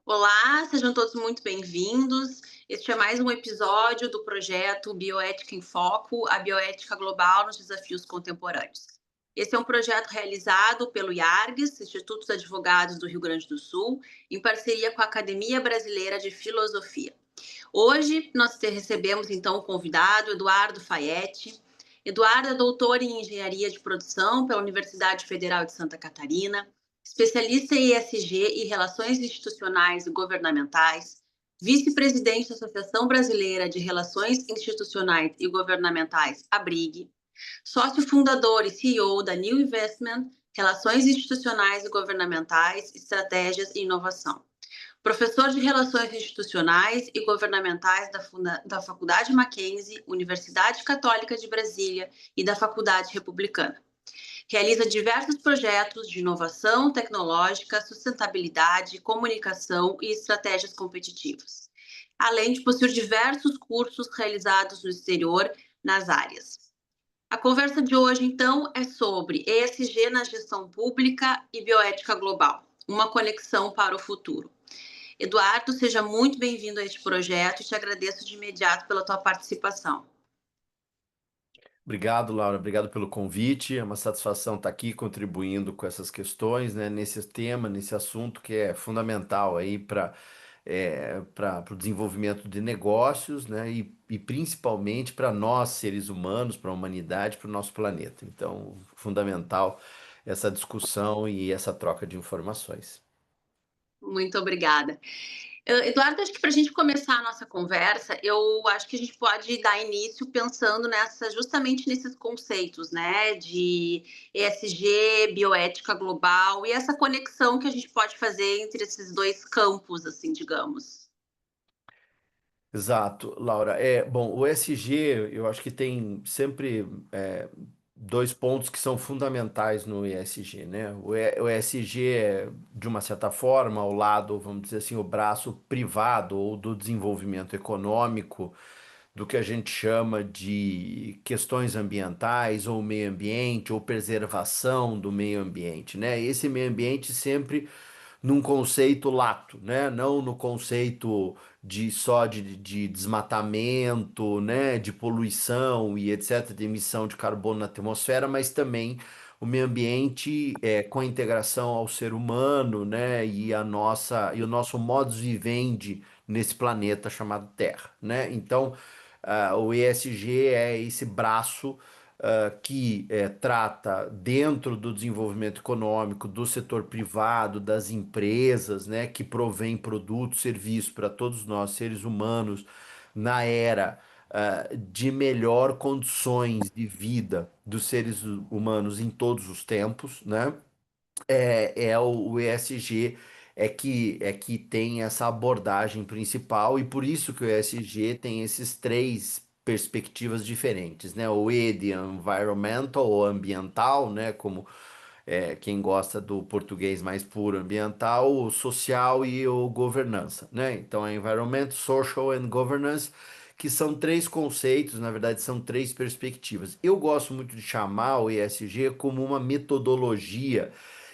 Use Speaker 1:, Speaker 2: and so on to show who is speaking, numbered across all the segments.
Speaker 1: Olá, sejam todos muito bem-vindos. Este é mais um episódio do projeto Bioética em Foco, a bioética global nos desafios contemporâneos. Esse é um projeto realizado pelo IARGS, Instituto dos Advogados do Rio Grande do Sul, em parceria com a Academia Brasileira de Filosofia. Hoje nós recebemos então o convidado Eduardo Faetti. Eduardo é doutor em Engenharia de Produção pela Universidade Federal de Santa Catarina, especialista em ESG e Relações Institucionais e Governamentais, vice-presidente da Associação Brasileira de Relações Institucionais e Governamentais, ABRIG, sócio fundador e CEO da New Investment, Relações Institucionais e Governamentais, Estratégias e Inovação. Professor de Relações Institucionais e Governamentais da Faculdade Mackenzie, Universidade Católica de Brasília e da Faculdade Republicana. Realiza diversos projetos de inovação tecnológica, sustentabilidade, comunicação e estratégias competitivas, além de possuir diversos cursos realizados no exterior nas áreas. A conversa de hoje, então, é sobre ESG na gestão pública e bioética global, uma conexão para o futuro. Eduardo, seja muito bem-vindo a este projeto e te agradeço de imediato pela tua participação.
Speaker 2: Obrigado, Laura. Obrigado pelo convite. É uma satisfação estar aqui contribuindo com essas questões, né, nesse tema, nesse assunto que é fundamental aí para o desenvolvimento de negócios, né, e principalmente para nós, seres humanos, para a humanidade, para o nosso planeta. Então, fundamental essa discussão e essa troca de informações.
Speaker 1: Muito obrigada. Eduardo, acho que para a gente começar a nossa conversa, eu acho que a gente pode dar início pensando justamente nesses conceitos, né, de ESG, bioética global e essa conexão que a gente pode fazer entre esses dois campos, assim, digamos.
Speaker 2: Exato, Laura. Bom, o ESG, eu acho que tem sempre dois pontos que são fundamentais no ESG, né? O ESG é, de uma certa forma, ao lado, vamos dizer assim, o braço privado ou do desenvolvimento econômico do que a gente chama de questões ambientais ou meio ambiente ou preservação do meio ambiente, né? Esse meio ambiente sempre num conceito lato, né? Não no conceito de desmatamento, né? De poluição e etc., de emissão de carbono na atmosfera, mas também o meio ambiente com a integração ao ser humano, né? E o nosso modus vivendi nesse planeta chamado Terra, né? Então, o ESG é esse braço que trata dentro do desenvolvimento econômico, do setor privado, das empresas, né, que provém produtos, serviços para todos nós, seres humanos, na era de melhor condições de vida dos seres humanos em todos os tempos, né? O ESG é que tem essa abordagem principal e por isso que o ESG tem esses três perspectivas diferentes, né? O E de environmental ou ambiental, né? Como quem gosta do português mais puro, ambiental, o social e o governança, né? Então é environment, social and governance, que são três conceitos, na verdade são três perspectivas. Eu gosto muito de chamar o ESG como uma metodologia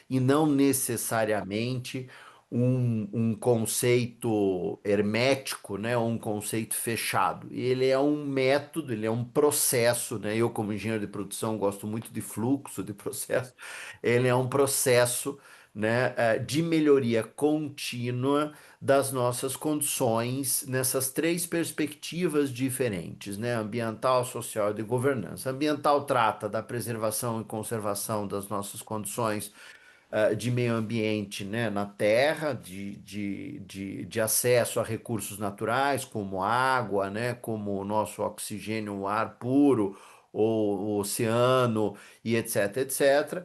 Speaker 2: e não necessariamente um conceito hermético, né, um conceito fechado. Ele é um método, ele é um processo, né? Eu, como engenheiro de produção, gosto muito de fluxo de processo. Ele é um processo, né, de melhoria contínua das nossas condições nessas três perspectivas diferentes, né? Ambiental, social e de governança. Ambiental trata da preservação e conservação das nossas condições de meio ambiente, né, na Terra, de acesso a recursos naturais, como água, né, como o nosso oxigênio, o ar puro, o oceano e etc, etc.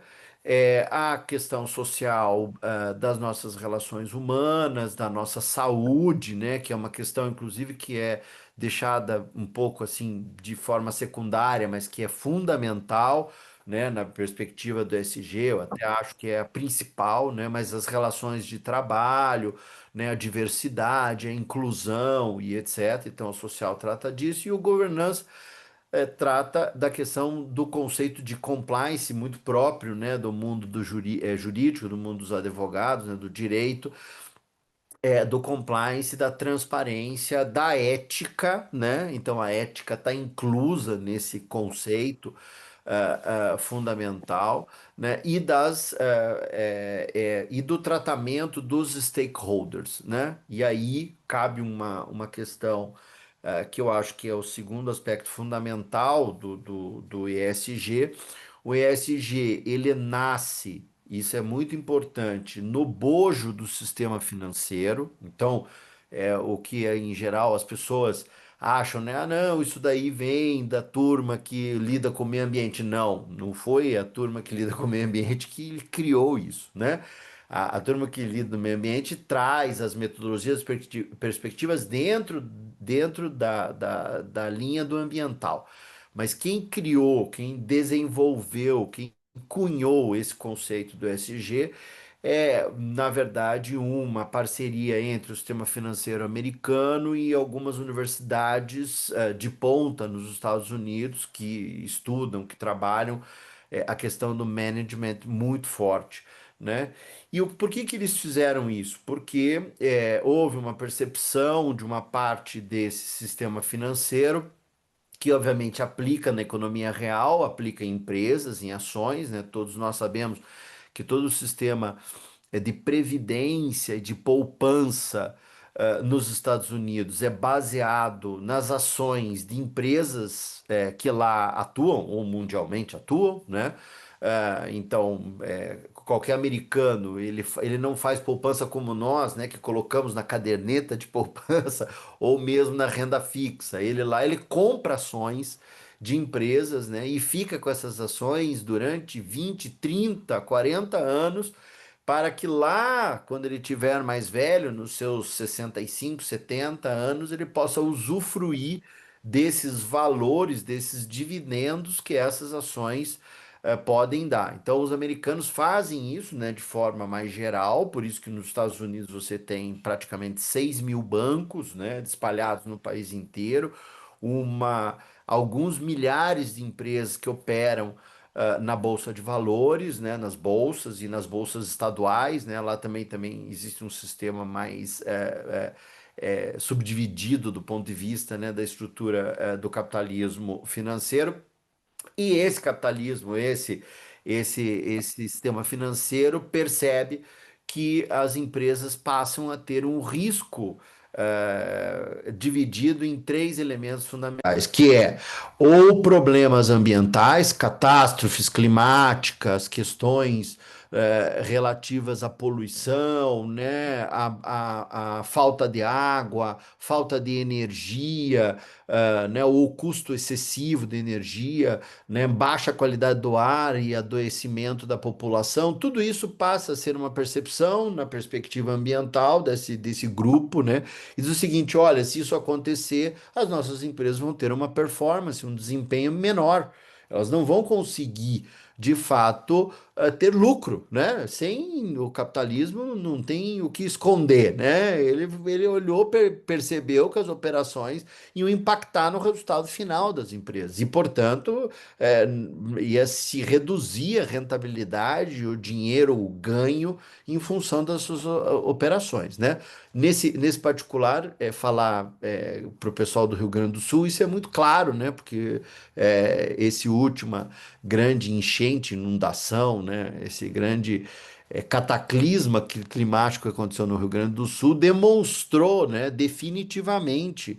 Speaker 2: A questão social, das nossas relações humanas, da nossa saúde, né, que é uma questão, inclusive, que é deixada um pouco assim de forma secundária, mas que é fundamental, né, na perspectiva do SG, eu até acho que é a principal, né, mas as relações de trabalho, né, a diversidade, a inclusão e etc. Então, o social trata disso e o governance trata da questão do conceito de compliance muito próprio, né, do mundo jurídico, do mundo dos advogados, né, do direito, do compliance, da transparência, da ética, né? Então a ética está inclusa nesse conceito fundamental, né? E e do tratamento dos stakeholders, né? E aí cabe uma questão que eu acho que é o segundo aspecto fundamental do ESG. O ESG, ele nasce, isso é muito importante, no bojo do sistema financeiro. Então, o que em geral as pessoas acham, né? Ah, não, isso daí vem da turma que lida com o meio ambiente. Não, não foi a turma que lida com o meio ambiente que criou isso, né? A turma que lida no meio ambiente traz as metodologias, perspectivas dentro da linha do ambiental. Mas quem criou, quem desenvolveu, quem cunhou esse conceito do ESG na verdade, uma parceria entre o sistema financeiro americano e algumas universidades de ponta nos Estados Unidos que estudam, que trabalham a questão do management muito forte, né? E por que que eles fizeram isso? Porque houve uma percepção de uma parte desse sistema financeiro que obviamente aplica na economia real, aplica em empresas, em ações, né? Todos nós sabemos que todo o sistema de previdência e de poupança nos Estados Unidos é baseado nas ações de empresas que lá atuam ou mundialmente atuam, né? Então, qualquer americano, ele não faz poupança como nós, né, que colocamos na caderneta de poupança ou mesmo na renda fixa. Ele lá, ele compra ações de empresas, né, e fica com essas ações durante 20, 30, 40 anos para que lá, quando ele tiver mais velho, nos seus 65, 70 anos, ele possa usufruir desses valores, desses dividendos que essas ações podem dar. Então, os americanos fazem isso, né, de forma mais geral, por isso que nos Estados Unidos você tem praticamente 6.000 bancos, né, espalhados no país inteiro, alguns milhares de empresas que operam na Bolsa de Valores, né, nas bolsas e nas bolsas estaduais, né, lá também existe um sistema mais subdividido do ponto de vista, né, da estrutura do capitalismo financeiro. E esse capitalismo, esse sistema financeiro percebe que as empresas passam a ter um risco dividido em três elementos fundamentais, que é ou problemas ambientais, catástrofes climáticas, questões relativas à poluição, né, à falta de água, falta de energia, né, ou o custo excessivo de energia, né, baixa qualidade do ar e adoecimento da população, tudo isso passa a ser uma percepção na perspectiva ambiental desse grupo, né? E diz o seguinte: olha, se isso acontecer, as nossas empresas vão ter uma performance, um desempenho menor. Elas não vão conseguir, de fato, ter lucro, né? Sem o capitalismo não tem o que esconder, né? Ele olhou, percebeu que as operações iam impactar no resultado final das empresas e, portanto, é, ia se reduzir a rentabilidade, o dinheiro, o ganho em função das suas operações, né? Nesse particular, falar para o pessoal do Rio Grande do Sul, isso é muito claro, né? Porque esse última grande enchente, inundação, né? Esse grande cataclisma climático que aconteceu no Rio Grande do Sul demonstrou, né, definitivamente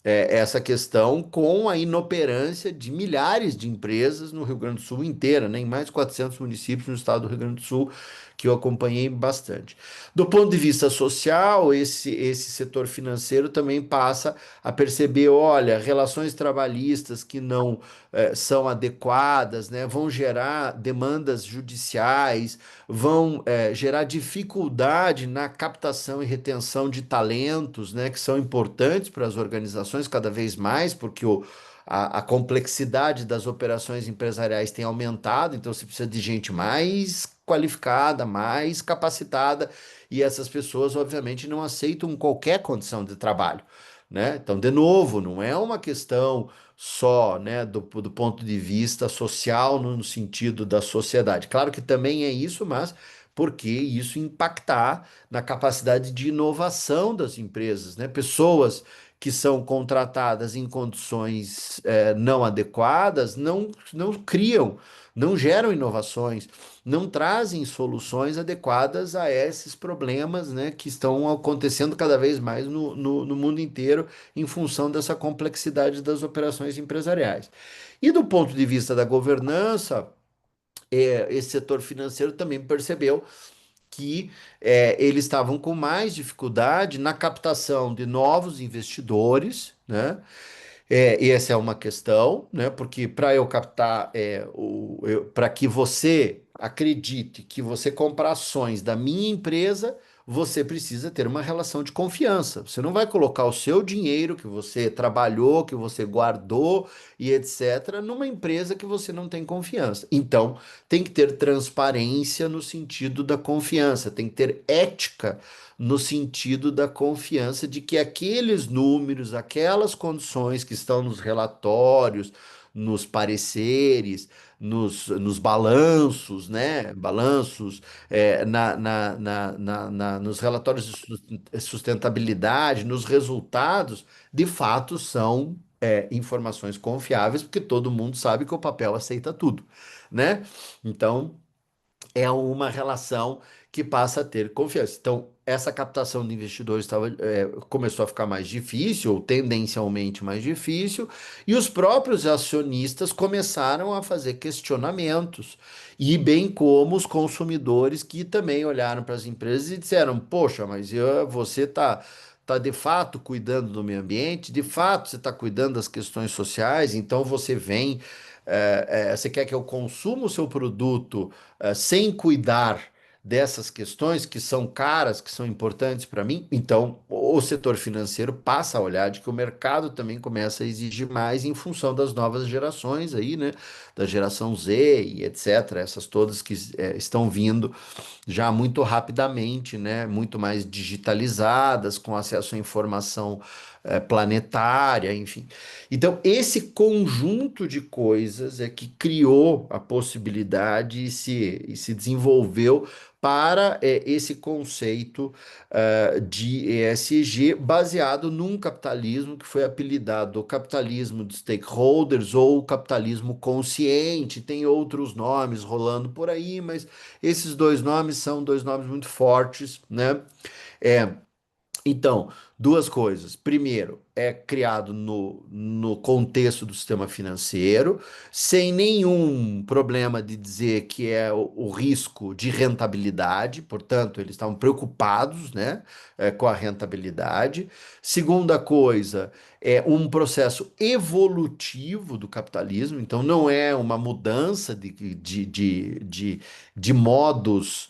Speaker 2: essa questão com a inoperância de milhares de empresas no Rio Grande do Sul inteira, né, em mais de 400 municípios no estado do Rio Grande do Sul, que eu acompanhei bastante. Do ponto de vista social, esse setor financeiro também passa a perceber, olha, relações trabalhistas que não são adequadas, né, vão gerar demandas judiciais, vão gerar dificuldade na captação e retenção de talentos, né, que são importantes para as organizações cada vez mais, porque a complexidade das operações empresariais tem aumentado, então você precisa de gente mais qualificada, mais capacitada, e essas pessoas, obviamente, não aceitam qualquer condição de trabalho, né? Então, de novo, não é uma questão só, né, do ponto de vista social, no sentido da sociedade. Claro que também é isso, mas porque isso impactar na capacidade de inovação das empresas, né? Pessoas que são contratadas em condições não adequadas não criam, não geram inovações, não trazem soluções adequadas a esses problemas, né, que estão acontecendo cada vez mais no mundo inteiro em função dessa complexidade das operações empresariais. E do ponto de vista da governança, esse setor financeiro também percebeu que eles estavam com mais dificuldade na captação de novos investidores, né? E essa é uma questão, né? Porque para eu captar, para que você acredite que você comprar ações da minha empresa, você precisa ter uma relação de confiança. Você não vai colocar o seu dinheiro que você trabalhou, que você guardou e etc., numa empresa que você não tem confiança. Então, tem que ter transparência no sentido da confiança, tem que ter ética no sentido da confiança de que aqueles números, aquelas condições que estão nos relatórios, nos pareceres, nos balanços, né? Balanços, nos relatórios de sustentabilidade, nos resultados, de fato são informações confiáveis, porque todo mundo sabe que o papel aceita tudo, né? Então, é uma relação que passa a ter confiança. Então, essa captação de investidores começou a ficar mais difícil, ou tendencialmente mais difícil, e os próprios acionistas começaram a fazer questionamentos, e bem como os consumidores que também olharam para as empresas e disseram: Poxa, mas você está de fato cuidando do meio ambiente, de fato você está cuidando das questões sociais, então você vem. Você quer que eu consuma o seu produto sem cuidar dessas questões que são caras, que são importantes para mim, então o setor financeiro passa a olhar de que o mercado também começa a exigir mais em função das novas gerações aí, né? Da geração Z e etc. Essas todas que estão vindo já muito rapidamente, né? Muito mais digitalizadas, com acesso à informação planetária, enfim. Então, esse conjunto de coisas é que criou a possibilidade e se desenvolveu para esse conceito de ESG baseado num capitalismo que foi apelidado o capitalismo de stakeholders ou o capitalismo consciente. Tem outros nomes rolando por aí, mas esses dois nomes são dois nomes muito fortes, né? É, então, duas coisas. Primeiro, é criado no contexto do sistema financeiro, sem nenhum problema de dizer que é o risco de rentabilidade, portanto, eles estavam preocupados, né, com a rentabilidade. Segunda coisa, é um processo evolutivo do capitalismo, então não é uma mudança de modos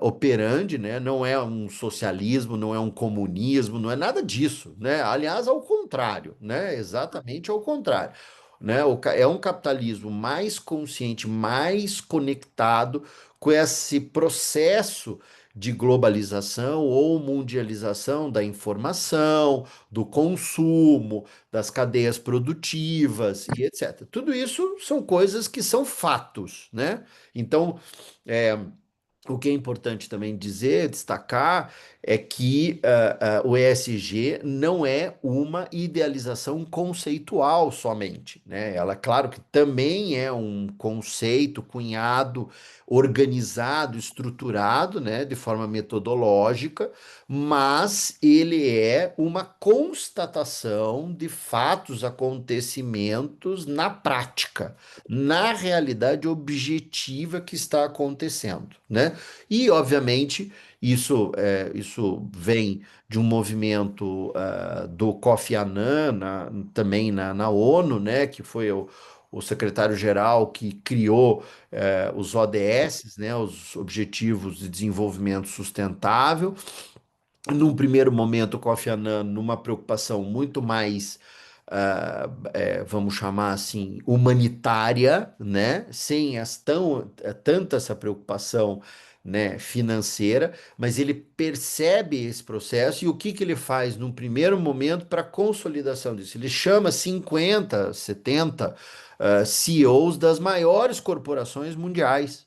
Speaker 2: operandi, né? Não é um socialismo, não é um comunismo, não é nada disso, né? Aliás, ao contrário, né? Exatamente ao contrário. Né? É um capitalismo mais consciente, mais conectado com esse processo de globalização ou mundialização da informação, do consumo, das cadeias produtivas e etc. Tudo isso são coisas que são fatos, né? Então, é, o que é importante também dizer, destacar, é que o ESG não é uma idealização conceitual somente, né? Ela, claro que também é um conceito cunhado, organizado, estruturado, né, de forma metodológica, mas ele é uma constatação de fatos, acontecimentos na prática, na realidade objetiva que está acontecendo, né? E, obviamente, isso vem de um movimento do Kofi Annan, também na ONU, né, que foi o secretário-geral que criou os ODS, né, os Objetivos de Desenvolvimento Sustentável. Num primeiro momento, o Kofi Annan, numa preocupação muito mais, vamos chamar assim, humanitária, né? Sem tanta essa preocupação, né, financeira, mas ele percebe esse processo e o que que ele faz num primeiro momento para a consolidação disso? Ele chama 50, 70 CEOs das maiores corporações mundiais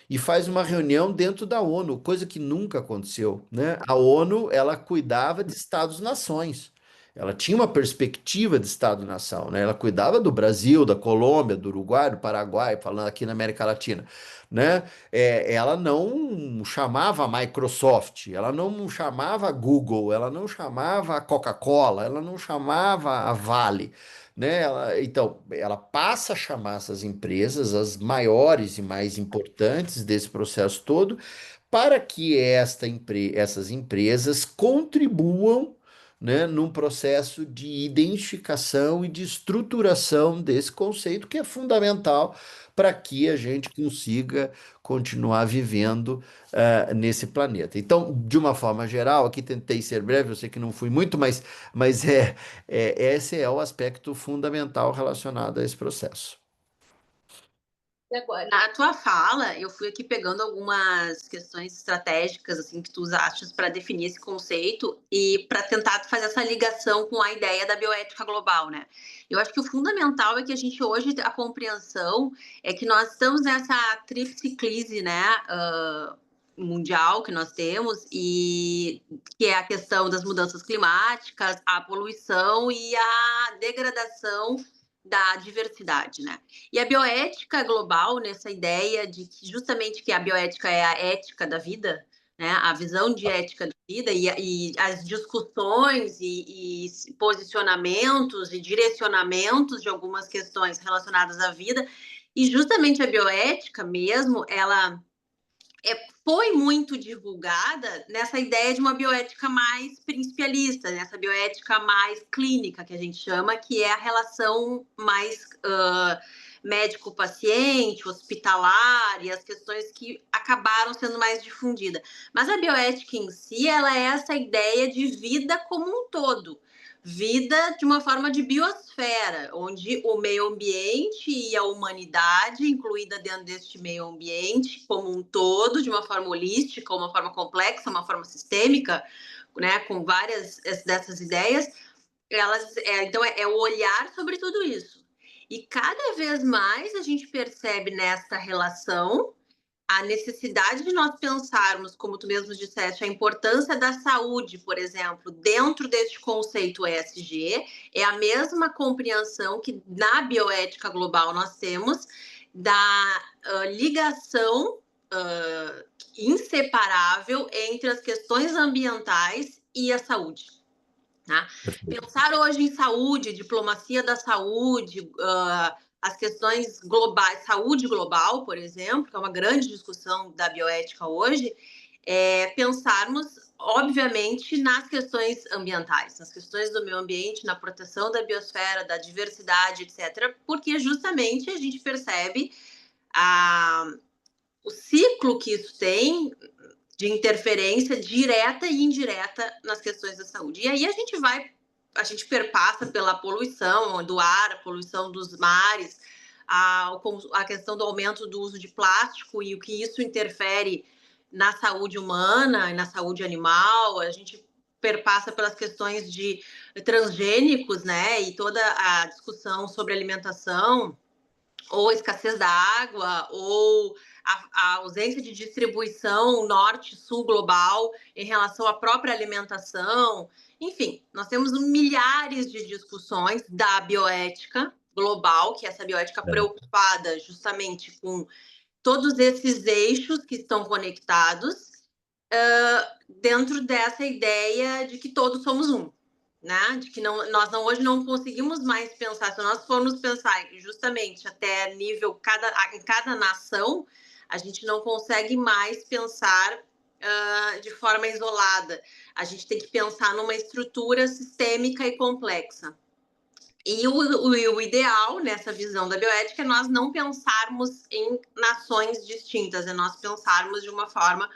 Speaker 2: e faz uma reunião dentro da ONU, coisa que nunca aconteceu, né? A ONU, ela cuidava de Estados-nações. Ela tinha uma perspectiva de Estado-nação, né? Ela cuidava do Brasil, da Colômbia, do Uruguai, do Paraguai, falando aqui na América Latina, né? Ela não chamava a Microsoft, ela não chamava a Google, ela não chamava a Coca-Cola, ela não chamava a Vale, né? Então, ela passa a chamar essas empresas, as maiores e mais importantes desse processo todo, para que essas empresas contribuam, né, num processo de identificação e de estruturação desse conceito, que é fundamental para que a gente consiga continuar vivendo nesse planeta. Então, de uma forma geral, aqui tentei ser breve, eu sei que não fui muito, mas esse é o aspecto fundamental relacionado a esse processo.
Speaker 1: Na tua fala, eu fui aqui pegando algumas questões estratégicas assim que tu usaste para definir esse conceito e para tentar fazer essa ligação com a ideia da bioética global, né? Eu acho que o fundamental é que a gente hoje a compreensão é que nós estamos nessa tríplice crise, né? Mundial que nós temos e que é a questão das mudanças climáticas, a poluição e a degradação da diversidade, né? E a bioética global, nessa ideia de que justamente que a bioética é a ética da vida, né? A visão de ética da vida e as discussões e posicionamentos e direcionamentos de algumas questões relacionadas à vida. E justamente a bioética mesmo, ela foi muito divulgada nessa ideia de uma bioética mais principialista, nessa bioética mais clínica, que a gente chama, que é a relação mais médico-paciente, hospitalar, e as questões que acabaram sendo mais difundidas. Mas a bioética em si, ela é essa ideia de vida como um todo. Vida de uma forma de biosfera, onde o meio ambiente e a humanidade, incluída dentro deste meio ambiente como um todo, de uma forma holística, uma forma complexa, uma forma sistêmica, né, com várias dessas ideias, então é o olhar sobre tudo isso. E cada vez mais a gente percebe nesta relação a necessidade de nós pensarmos, como tu mesmo disseste, a importância da saúde, por exemplo, dentro deste conceito ESG, é a mesma compreensão que na bioética global nós temos da ligação inseparável entre as questões ambientais e a saúde. Tá? Pensar hoje em saúde, diplomacia da saúde, as questões globais, saúde global, por exemplo, que é uma grande discussão da bioética hoje, pensarmos, obviamente, nas questões ambientais, nas questões do meio ambiente, na proteção da biosfera, da diversidade, etc., porque justamente a gente percebe o ciclo que isso tem de interferência direta e indireta nas questões da saúde. E aí a gente perpassa pela poluição do ar, a poluição dos mares, a questão do aumento do uso de plástico e o que isso interfere na saúde humana e na saúde animal. A gente perpassa pelas questões de transgênicos, né? E toda a discussão sobre alimentação, ou a escassez da água, ou a ausência de distribuição norte-sul global em relação à própria alimentação. Enfim, nós temos milhares de discussões da bioética global, que é essa bioética preocupada justamente com todos esses eixos que estão conectados, dentro dessa ideia de que todos somos um. Né? De que nós hoje não conseguimos mais pensar, se nós formos pensar justamente até nível em cada nação, a gente não consegue mais pensar de forma isolada. A gente tem que pensar numa estrutura sistêmica e complexa. E o ideal nessa visão da bioética é nós não pensarmos em nações distintas, é nós pensarmos de uma forma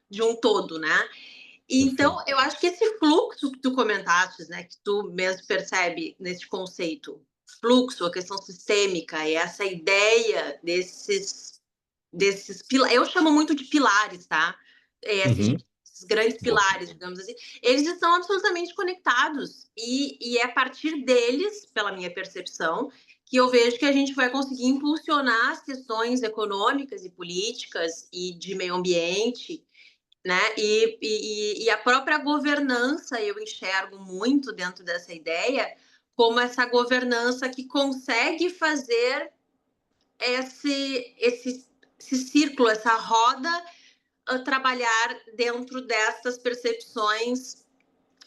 Speaker 1: de um todo, né? Então, eu acho que esse fluxo que tu comentaste, né, que tu mesmo percebe nesse conceito, fluxo, a questão sistêmica, e essa ideia desses pilares, eu chamo muito de pilares, tá? Esses grandes pilares, digamos assim, eles estão absolutamente conectados e é a partir deles, pela minha percepção, que eu vejo que a gente vai conseguir impulsionar as questões econômicas e políticas e de meio ambiente, né? E a própria governança eu enxergo muito dentro dessa ideia como essa governança que consegue fazer esse círculo, essa roda, trabalhar dentro dessas percepções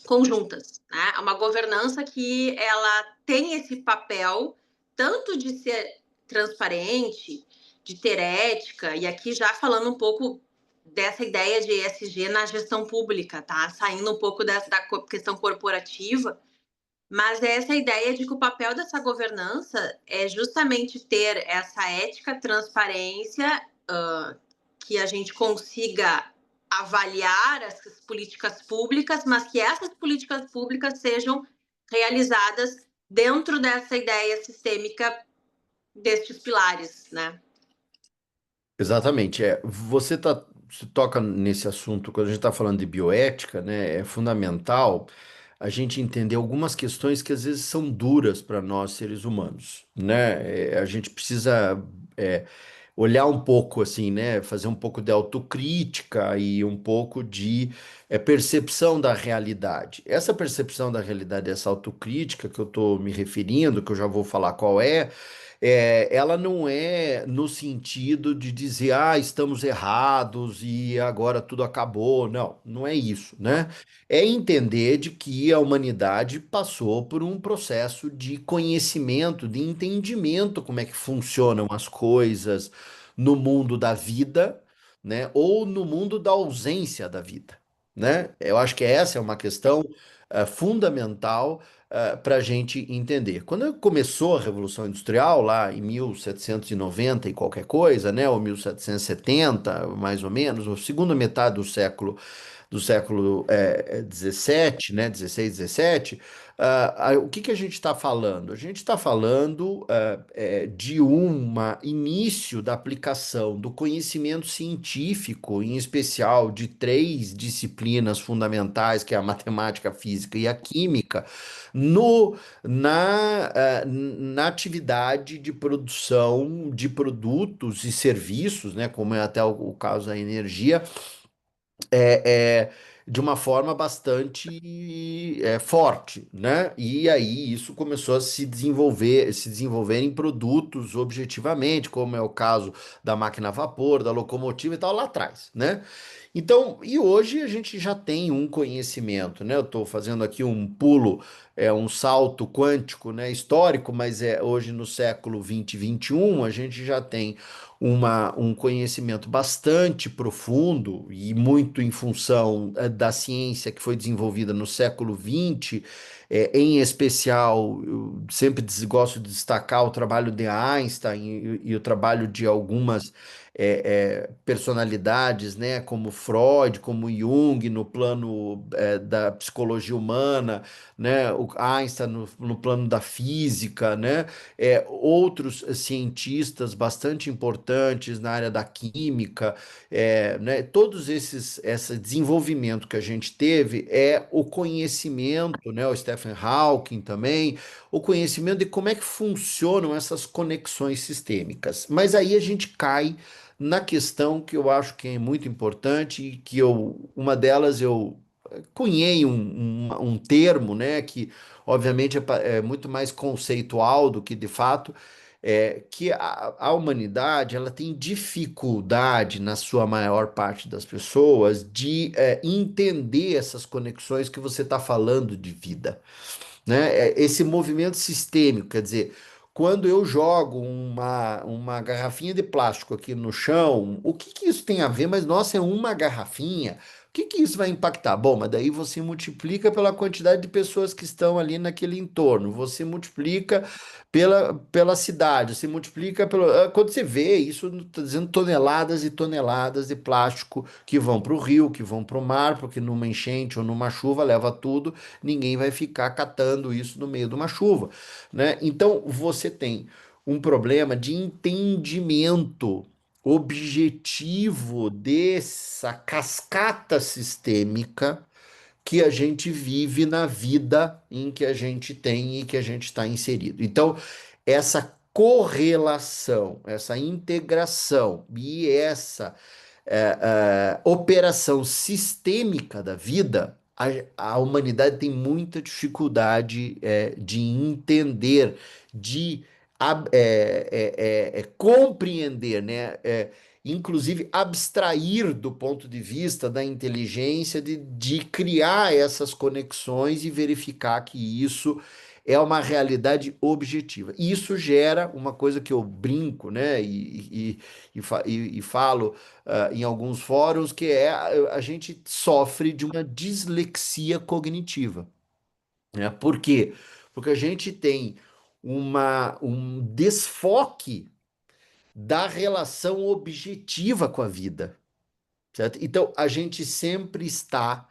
Speaker 1: conjuntas, né? É uma governança que ela tem esse papel tanto de ser transparente, de ter ética, e aqui já falando um pouco dessa ideia de ESG na gestão pública, tá? Saindo um pouco da questão corporativa, mas é essa ideia de que o papel dessa governança é justamente ter essa ética, transparência, que a gente consiga avaliar essas políticas públicas, mas que essas políticas públicas sejam realizadas dentro dessa ideia sistêmica destes pilares, né?
Speaker 2: Exatamente, se toca nesse assunto, quando a gente está falando de bioética, né, é fundamental a gente entender algumas questões que às vezes são duras para nós seres humanos, né? A gente precisa é, olhar um pouco assim, né, fazer um pouco de autocrítica e um pouco de percepção da realidade. Essa percepção da realidade, essa autocrítica que eu estou me referindo, que eu já vou falar qual ela não é no sentido de dizer, ah, estamos errados e agora tudo acabou. Não, não é isso, né? É entender de que a humanidade passou por um processo de conhecimento, de entendimento como é que funcionam as coisas no mundo da vida, né? Ou no mundo da ausência da vida, né? Eu acho que essa é uma questão fundamental para a gente entender. Quando começou a Revolução Industrial, lá em 1790 e qualquer coisa, né, ou 1770, mais ou menos, ou segunda metade do século 17, né, 16, 17, o que que a gente está falando? A gente está falando de um início da aplicação do conhecimento científico, em especial de três disciplinas fundamentais, que é a matemática, a física e a química, no, na atividade de produção de produtos e serviços, né, como é até o caso da energia, de uma forma bastante forte, né? E aí isso começou a se desenvolver em produtos objetivamente, como é o caso da máquina a vapor, da locomotiva e tal lá atrás, né? Então, e hoje a gente já tem um conhecimento, né? Eu estou fazendo aqui um pulo, um salto quântico, né, histórico, mas hoje no século 20 e 21 a gente já tem um conhecimento bastante profundo e muito em função da ciência que foi desenvolvida no século 20, em especial, eu sempre gosto de destacar o trabalho de Einstein e o trabalho de algumas personalidades, né, como Freud, como Jung, no plano da psicologia humana, né, o Einstein no plano da física, né, outros cientistas bastante importantes na área da química, né, todos esse desenvolvimento que a gente teve é o conhecimento, né, o Stephen Hawking também, o conhecimento de como é que funcionam essas conexões sistêmicas. Mas aí a gente cai na questão que eu acho que é muito importante e que uma delas eu cunhei um termo, né, que obviamente é muito mais conceitual do que de fato, que a humanidade ela tem dificuldade, na sua maior parte das pessoas, de entender essas conexões que você está falando de vida, né? Esse movimento sistêmico, quer dizer, quando eu jogo uma garrafinha de plástico aqui no chão, o que que isso tem a ver? Mas, nossa, é uma garrafinha. O que que isso vai impactar? Bom, mas daí você multiplica pela quantidade de pessoas que estão ali naquele entorno, você multiplica pela cidade, você multiplica pelo. Quando você vê isso, está dizendo toneladas e toneladas de plástico que vão para o rio, que vão para o mar, porque numa enchente ou numa chuva leva tudo, ninguém vai ficar catando isso no meio de uma chuva, né? Então você tem um problema de entendimento objetivo dessa cascata sistêmica que a gente vive na vida em que a gente tem e que a gente está inserido. Então, essa correlação, essa integração e essa operação sistêmica da vida, a humanidade tem muita dificuldade de entender, de compreender, né? Inclusive abstrair do ponto de vista da inteligência, de criar essas conexões e verificar que isso é uma realidade objetiva. E isso gera uma coisa que eu brinco, né? E falo em alguns fóruns, que é a gente sofre de uma dislexia cognitiva, né? Por quê? Porque a gente tem um desfoque da relação objetiva com a vida, certo? Então, a gente sempre está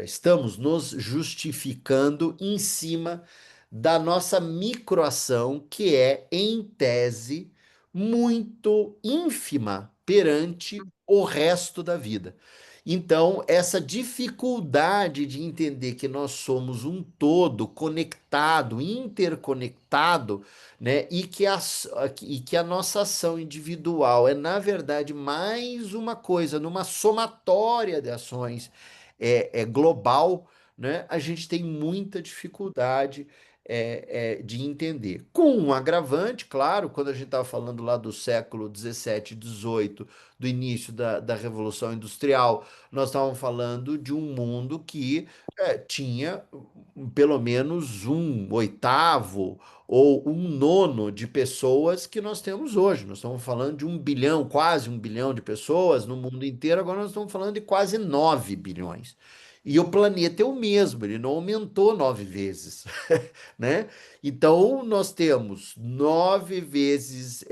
Speaker 2: estamos nos justificando em cima da nossa microação, que é, em tese, muito ínfima perante o resto da vida. Então, essa dificuldade de entender que nós somos um todo conectado, interconectado, né? E que a nossa ação individual é, na verdade, mais uma coisa, numa somatória de ações global, né? A gente tem muita dificuldade de entender. Com um agravante, claro, quando a gente estava falando lá do século 17, 18, do início da Revolução Industrial, nós estávamos falando de um mundo que tinha pelo menos um oitavo ou um nono de pessoas que nós temos hoje. Nós estamos falando de 1 bilhão, quase 1 bilhão de pessoas no mundo inteiro, agora nós estamos falando de quase 9 bilhões. E o planeta é o mesmo, ele não aumentou 9 vezes, né? Então nós temos 9 vezes,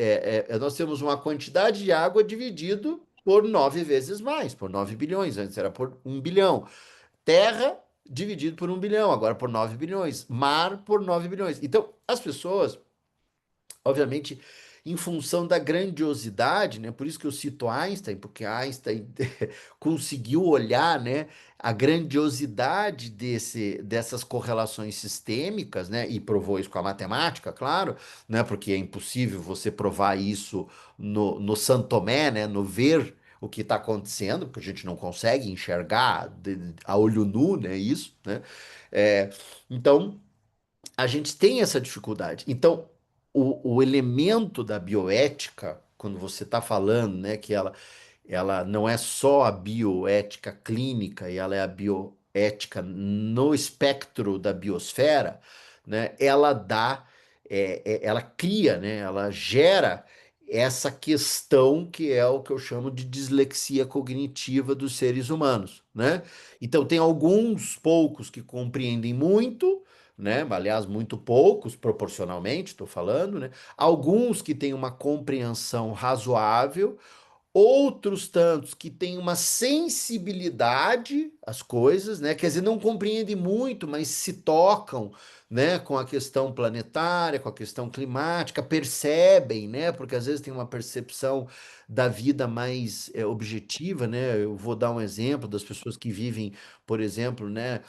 Speaker 2: nós temos uma quantidade de água dividido por 9 vezes mais, por 9 bilhões, antes era por 1 bilhão. Terra dividido por 1 bilhão, agora por 9 bilhões. Mar por 9 bilhões. Então, as pessoas, obviamente, em função da grandiosidade, né? Por isso que eu cito Einstein, porque Einstein conseguiu olhar, né, a grandiosidade dessas correlações sistêmicas, né? E provou isso com a matemática, claro, né? Porque é impossível você provar isso no São Tomé, né? No ver o que está acontecendo, porque a gente não consegue enxergar a olho nu, né? Isso, né? É, então a gente tem essa dificuldade. Então, o elemento da bioética, quando você está falando, né, que ela não é só a bioética clínica, e ela é a bioética no espectro da biosfera, né, ela cria, né, ela gera essa questão que é o que eu chamo de dislexia cognitiva dos seres humanos, né? Então, tem alguns poucos que compreendem muito, né? Aliás, muito poucos, proporcionalmente, estou falando, né? Alguns que têm uma compreensão razoável, outros tantos que têm uma sensibilidade às coisas, né? Quer dizer, não compreendem muito, mas se tocam, né, com a questão planetária, com a questão climática, percebem, né? Porque às vezes tem uma percepção da vida mais objetiva, né? Eu vou dar um exemplo das pessoas que vivem, por exemplo, né,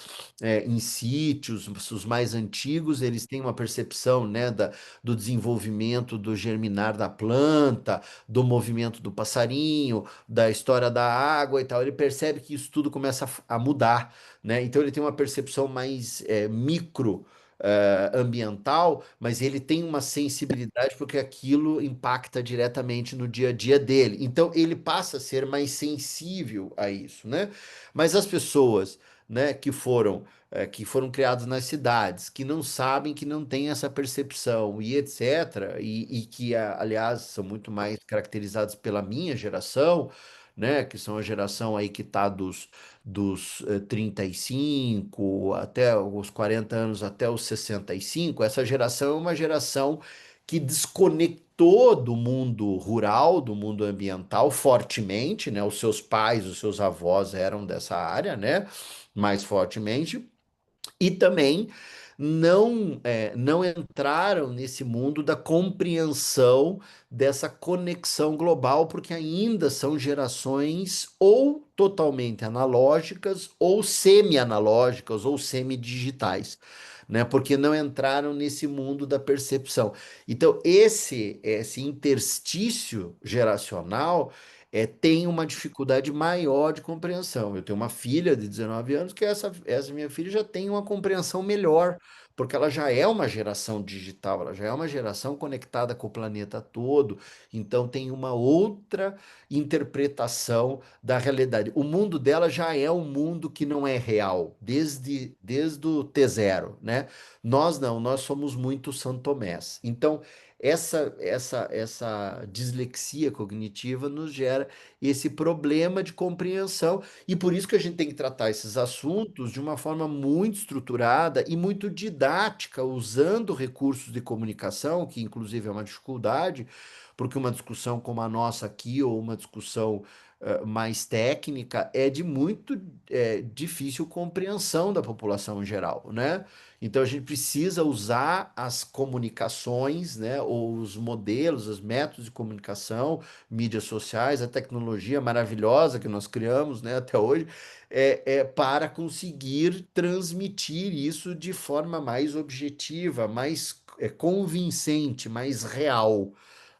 Speaker 2: em sítios, os mais antigos, eles têm uma percepção, né, do desenvolvimento do germinar da planta, do movimento do passarinho, da história da água e tal. Ele percebe que isso tudo começa a mudar, né? Então ele tem uma percepção mais micro. Ambiental, mas ele tem uma sensibilidade porque aquilo impacta diretamente no dia a dia dele. Então ele passa a ser mais sensível a isso, né? Mas as pessoas, né, que foram criados nas cidades, que não sabem, que não têm essa percepção e etc., e que, aliás, são muito mais caracterizados pela minha geração, né, que são a geração aí que está dos 35 até os 40 anos, até os 65. Essa geração é uma geração que desconectou do mundo rural, do mundo ambiental fortemente, né? Os seus pais, os seus avós eram dessa área, né? Mais fortemente, e também não entraram nesse mundo da compreensão dessa conexão global, porque ainda são gerações ou totalmente analógicas, ou semi-analógicas, ou semi-digitais, né? Porque não entraram nesse mundo da percepção. Então, esse interstício geracional tem uma dificuldade maior de compreensão. Eu tenho uma filha de 19 anos que essa minha filha já tem uma compreensão melhor, porque ela já é uma geração digital, ela já é uma geração conectada com o planeta todo, então tem uma outra interpretação da realidade. O mundo dela já é um mundo que não é real, desde o T0, né? Nós não, nós somos muito santomés. Então, essa dislexia cognitiva nos gera esse problema de compreensão, e por isso que a gente tem que tratar esses assuntos de uma forma muito estruturada e muito didática, usando recursos de comunicação, que inclusive é uma dificuldade, porque uma discussão como a nossa aqui, ou uma discussão mais técnica, é de muito difícil compreensão da população em geral, né? Então a gente precisa usar as comunicações, né, ou os modelos, os métodos de comunicação, mídias sociais, a tecnologia maravilhosa que nós criamos, né, até hoje, para conseguir transmitir isso de forma mais objetiva, mais convincente, mais real,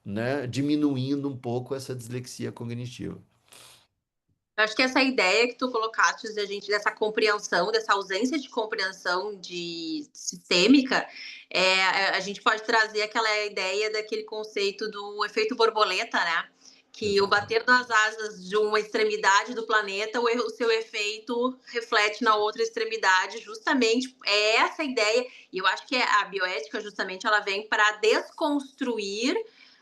Speaker 2: né, diminuindo um pouco essa dislexia cognitiva.
Speaker 1: Eu acho que essa ideia que tu colocaste da gente, dessa compreensão, dessa ausência de compreensão de sistêmica, a gente pode trazer aquela ideia daquele conceito do efeito borboleta, né? Que o
Speaker 2: Exatamente.
Speaker 1: bater das asas de uma extremidade do planeta, o seu efeito reflete na outra extremidade, justamente é essa ideia, e eu acho que a bioética, justamente, ela vem para desconstruir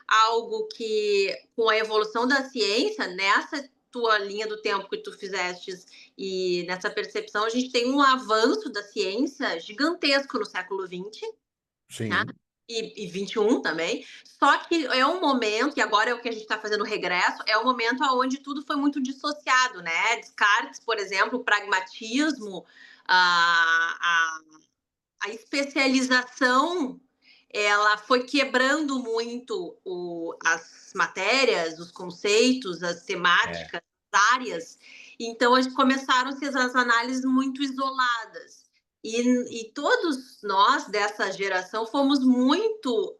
Speaker 1: algo que, com a evolução da ciência, nessa tua linha do tempo que tu fizeste e nessa percepção, a gente tem um avanço da ciência gigantesco no século XX, né?
Speaker 2: Sim,
Speaker 1: E 21 também. Só que é um momento, e agora é o que a gente está fazendo o regresso, é um momento onde tudo foi muito dissociado, né? Descartes, por exemplo, o pragmatismo, a, a especialização, ela foi quebrando muito as matérias, os conceitos, as
Speaker 2: é,
Speaker 1: temáticas, as áreas. Então, começaram-se as análises muito isoladas. E todos nós dessa geração fomos muito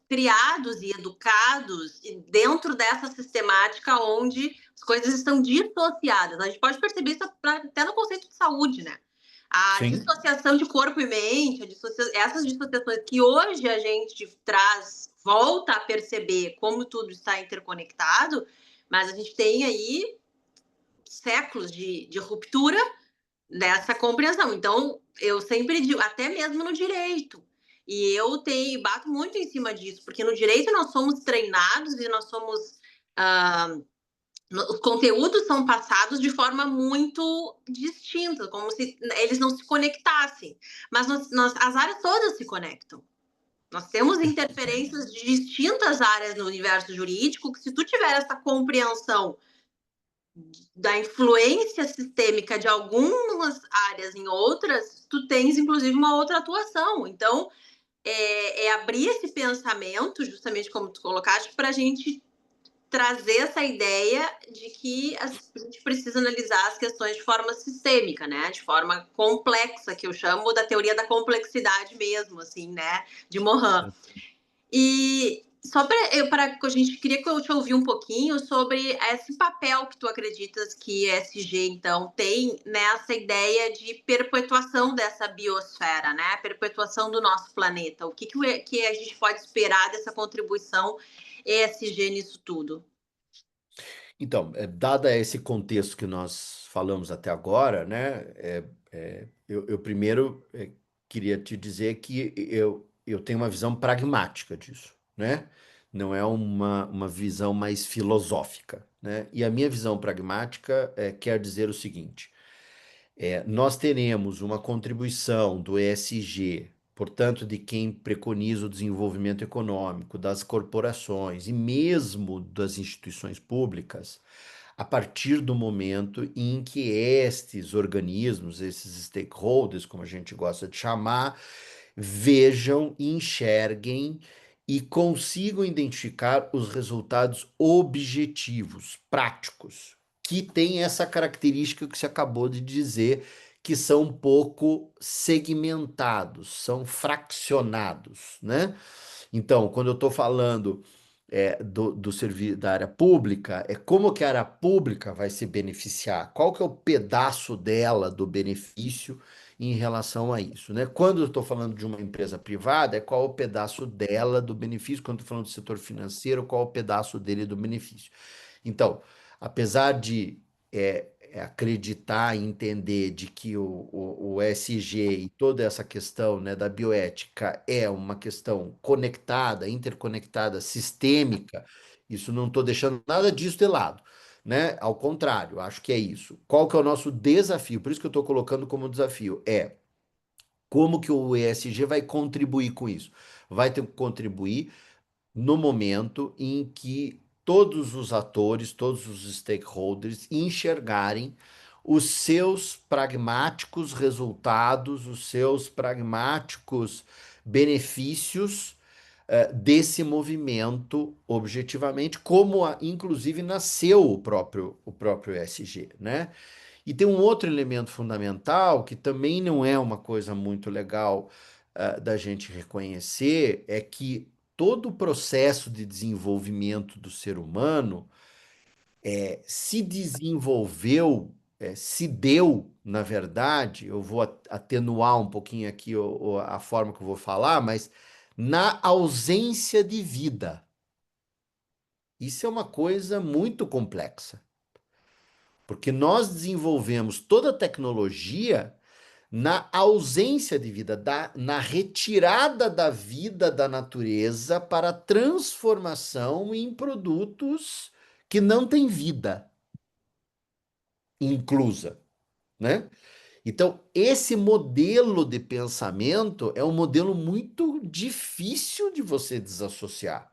Speaker 1: criados e educados dentro dessa sistemática onde as coisas estão dissociadas. A gente pode perceber isso até no conceito de saúde, né? A
Speaker 2: sim,
Speaker 1: dissociação de corpo e mente, essas dissociações que hoje a gente traz, volta a perceber como tudo está interconectado, mas a gente tem aí séculos de ruptura dessa compreensão. Então, eu sempre digo, até mesmo no direito, e eu bato muito em cima disso, porque no direito nós somos treinados e nós somos. Ah, os conteúdos são passados de forma muito distinta, como se eles não se conectassem. Mas as áreas todas se conectam. Nós temos interferências de distintas áreas no universo jurídico que, se tu tiver essa compreensão da influência sistêmica de algumas áreas em outras, tu tens, inclusive, uma outra atuação. Então, abrir esse pensamento, justamente como tu colocaste, para a gente trazer essa ideia de que a gente precisa analisar as questões de forma sistêmica, né? De forma complexa, que eu chamo da teoria da complexidade mesmo, assim, né? De Morin. E só para a gente queria que eu te ouvir um pouquinho sobre esse papel que tu acreditas que ESG então tem nessa ideia de perpetuação dessa biosfera, né? Perpetuação do nosso planeta. O que a gente pode esperar dessa contribuição ESG nisso tudo?
Speaker 2: então, dada esse contexto que nós falamos até agora, né, eu primeiro queria te dizer que eu tenho uma visão pragmática disso, né? Não é uma visão mais filosófica, né? E a minha visão pragmática quer dizer o seguinte: nós teremos uma contribuição do ESG, portanto, de quem preconiza o desenvolvimento econômico, das corporações e mesmo das instituições públicas, a partir do momento em que estes organismos, esses stakeholders, como a gente gosta de chamar, vejam, enxerguem e consigam identificar os resultados objetivos, práticos, que têm essa característica que você acabou de dizer, que são um pouco segmentados, são fraccionados, né? Então, quando eu estou falando do serviço da área pública, é como que a área pública vai se beneficiar, qual que é o pedaço dela do benefício em relação a isso, né? Quando eu estou falando de uma empresa privada, é qual o pedaço dela do benefício, quando estou falando do setor financeiro, qual o pedaço dele do benefício. Então, apesar de acreditar e entender de que o ESG e toda essa questão, né, da bioética é uma questão conectada, interconectada, sistêmica, isso não estou deixando nada disso de lado, né? Ao contrário, acho que é isso. Qual que é o nosso desafio? Por isso que eu estou colocando como desafio, como que o ESG vai contribuir com isso? Vai ter que contribuir no momento em que todos os atores, todos os stakeholders enxergarem os seus pragmáticos resultados, os seus pragmáticos benefícios desse movimento objetivamente, como inclusive nasceu o próprio ESG, né? E tem um outro elemento fundamental que também não é uma coisa muito legal da gente reconhecer, é que todo o processo de desenvolvimento do ser humano se desenvolveu, se deu, na verdade, eu vou atenuar um pouquinho aqui a forma que eu vou falar, mas na ausência de vida. Isso é uma coisa muito complexa, porque nós desenvolvemos toda a tecnologia na ausência de vida, na retirada da vida da natureza para transformação em produtos que não têm vida inclusa, né? Então, esse modelo de pensamento é um modelo muito difícil de você desassociar,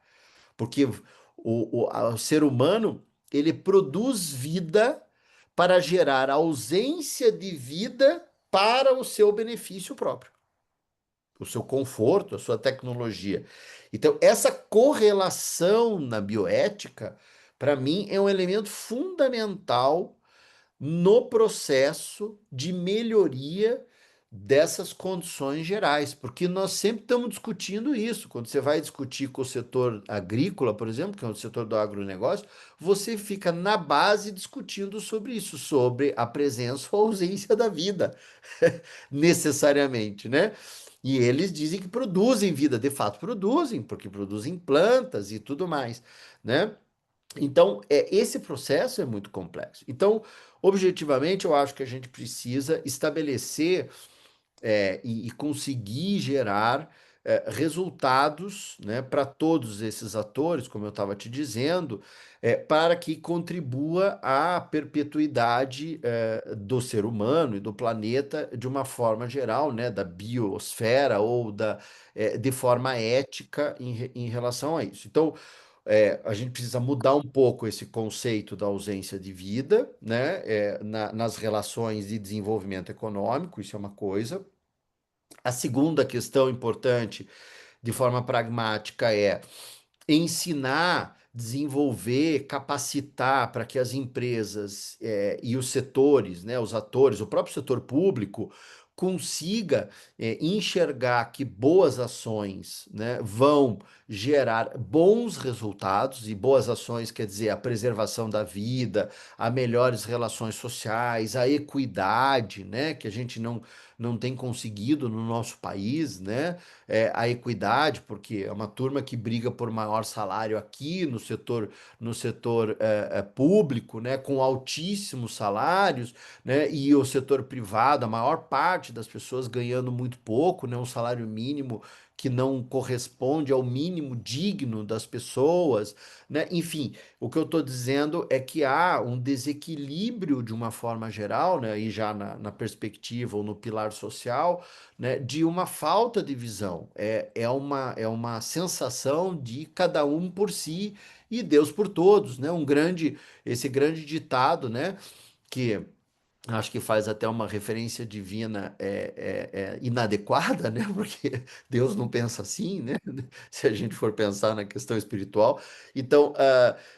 Speaker 2: porque o ser humano, ele produz vida para gerar ausência de vida para o seu benefício próprio, o seu conforto, a sua tecnologia. Então, essa correlação na bioética, para mim, é um elemento fundamental no processo de melhoria dessas condições gerais, porque nós sempre estamos discutindo isso. Quando você vai discutir com o setor agrícola, por exemplo, que é o setor do agronegócio, você fica na base discutindo sobre isso, sobre a presença ou ausência da vida, necessariamente, né? E eles dizem que produzem vida, de fato produzem, porque produzem plantas e tudo mais, né? Então, esse processo é muito complexo. Então, objetivamente, eu acho que a gente precisa estabelecer e conseguir gerar resultados, né, para todos esses atores, como eu estava te dizendo, para que contribua à perpetuidade do ser humano e do planeta de uma forma geral, né, da biosfera ou de forma ética em relação a isso. Então, a gente precisa mudar um pouco esse conceito da ausência de vida, né, nas relações de desenvolvimento econômico, isso é uma coisa. A segunda questão importante, de forma pragmática, é ensinar, desenvolver, capacitar para que as empresas e os setores, né, os atores, o próprio setor público, consiga enxergar que boas ações, né, vão gerar bons resultados, e boas ações quer dizer a preservação da vida, a melhores relações sociais, a equidade, né, que a gente não tem conseguido no nosso país, né? A equidade, porque é uma turma que briga por maior salário aqui no setor público, né? Com altíssimos salários, né? E o setor privado, a maior parte das pessoas ganhando muito pouco, né? Um salário mínimo que não corresponde ao mínimo digno das pessoas, né? Enfim, o que eu estou dizendo é que há um desequilíbrio de uma forma geral, né? E já na perspectiva ou no pilar social, né? De uma falta de visão. É uma sensação de cada um por si e Deus por todos, né? Esse grande ditado, né? Que acho que faz até uma referência divina inadequada, né? Porque Deus não pensa assim, né? Se a gente for pensar na questão espiritual. Então,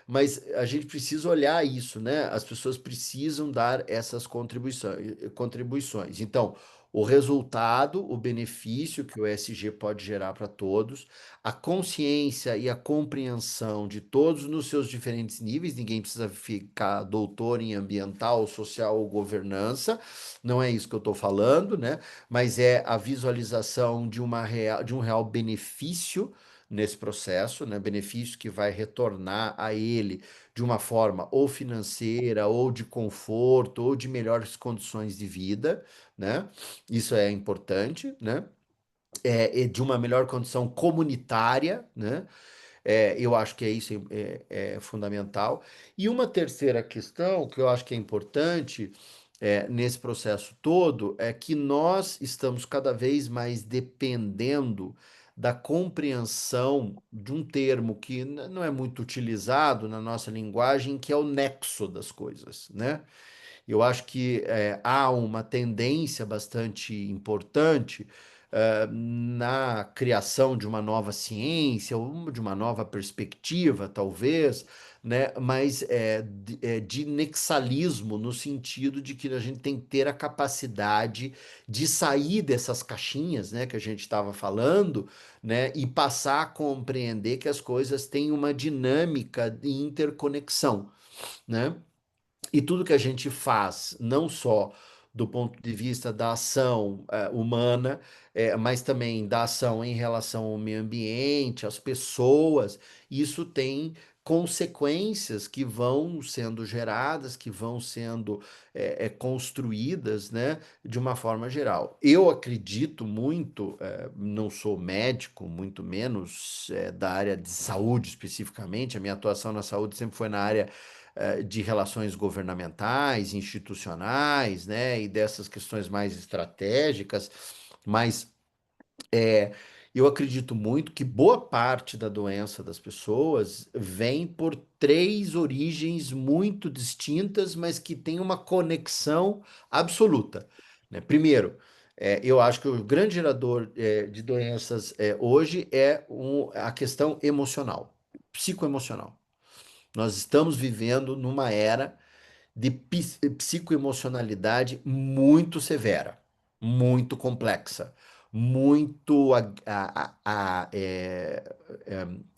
Speaker 2: mas a gente precisa olhar isso, né? As pessoas precisam dar essas contribuições. Então, o resultado, o benefício que o ESG pode gerar para todos, a consciência e a compreensão de todos nos seus diferentes níveis, ninguém precisa ficar doutor em ambiental, social ou governança, não é isso que eu estou falando, né? Mas é a visualização de um real benefício nesse processo, né? Benefício que vai retornar a ele de uma forma ou financeira, ou de conforto, ou de melhores condições de vida, né? Isso é importante, né? E de uma melhor condição comunitária, né? Eu acho que isso é fundamental. E uma terceira questão que eu acho que é importante nesse processo todo é que nós estamos cada vez mais dependendo da compreensão de um termo que não é muito utilizado na nossa linguagem, que é o nexo das coisas, né? Eu acho que há uma tendência bastante importante na criação de uma nova ciência, ou de uma nova perspectiva, talvez, né? Mas de nexalismo, no sentido de que a gente tem que ter a capacidade de sair dessas caixinhas, né, que a gente estava falando, né, e passar a compreender que as coisas têm uma dinâmica de interconexão, né? E tudo que a gente faz, não só do ponto de vista da ação humana, mas também da ação em relação ao meio ambiente, às pessoas, isso tem consequências que vão sendo geradas, que vão sendo construídas, né, de uma forma geral. Eu acredito muito, não sou médico, muito menos da área de saúde especificamente, a minha atuação na saúde sempre foi na área de relações governamentais, institucionais, né, e dessas questões mais estratégicas, mas é, eu acredito muito que boa parte da doença das pessoas vem por três origens muito distintas, mas que têm uma conexão absoluta, né? Primeiro, eu acho que o grande gerador de doenças hoje a questão emocional, psicoemocional. Nós estamos vivendo numa era de psicoemocionalidade muito severa, muito complexa, muito,